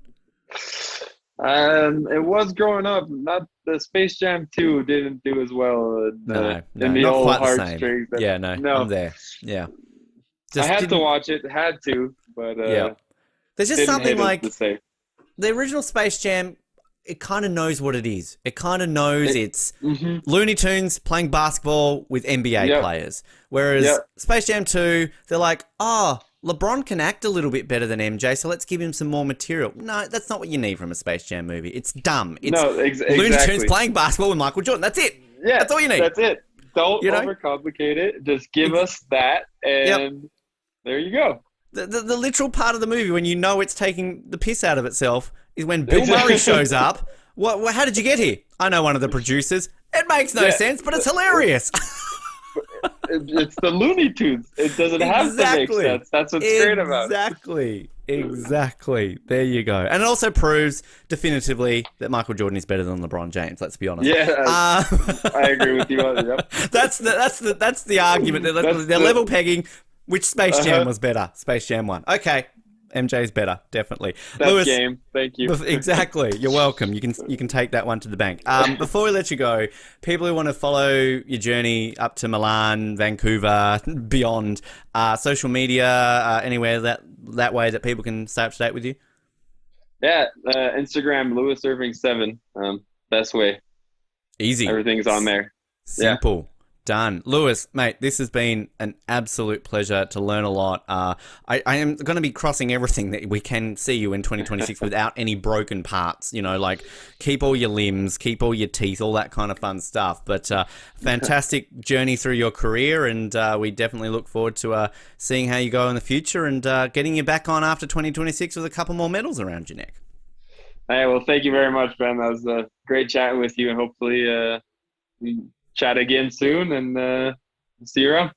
it was growing up. Not the Space Jam 2 didn't do as well. No, in the not old quite the same. strings. Yeah, no, I'm there. Yeah. I had to watch it. Had to. But there's just something like the original Space Jam. It kind of knows what it is. It kind of knows it's Looney Tunes playing basketball with NBA players. Whereas Space Jam 2, they're like, LeBron can act a little bit better than MJ, so let's give him some more material. No, that's not what you need from a Space Jam movie. It's dumb. It's Looney Tunes playing basketball with Michael Jordan. That's it. Yeah, that's all you need. That's it. Don't overcomplicate it. Just give us that, and there you go. The literal part of the movie when you know it's taking the piss out of itself is when Bill Murray shows up. How did you get here? I know one of the producers. It makes no sense, but it's hilarious. It's the Looney Tunes. It doesn't have to make sense. That's what's great about it. Exactly. There you go. And it also proves definitively that Michael Jordan is better than LeBron James. Let's be honest. Yeah, I agree with you on that. That's the argument. They're level pegging. Which Space Jam was better? Space Jam 1. Okay. MJ's better, definitely. That's Lewis, game. Thank you. Exactly. You're welcome. You can take that one to the bank. Before we let you go, people who want to follow your journey up to Milan, Vancouver, beyond, social media, anywhere that way that people can stay up to date with you? Yeah, Instagram, Lewis Irving 7. Best way. Easy. Everything's on there. Simple. Yeah. Done. Lewis, mate, this has been an absolute pleasure to learn a lot. I am going to be crossing everything that we can see you in 2026 without any broken parts, like keep all your limbs, keep all your teeth, all that kind of fun stuff. But fantastic journey through your career, and we definitely look forward to seeing how you go in the future and getting you back on after 2026 with a couple more medals around your neck. Hey, well, thank you very much, Ben. That was great chatting with you, and hopefully chat again soon, and see you around.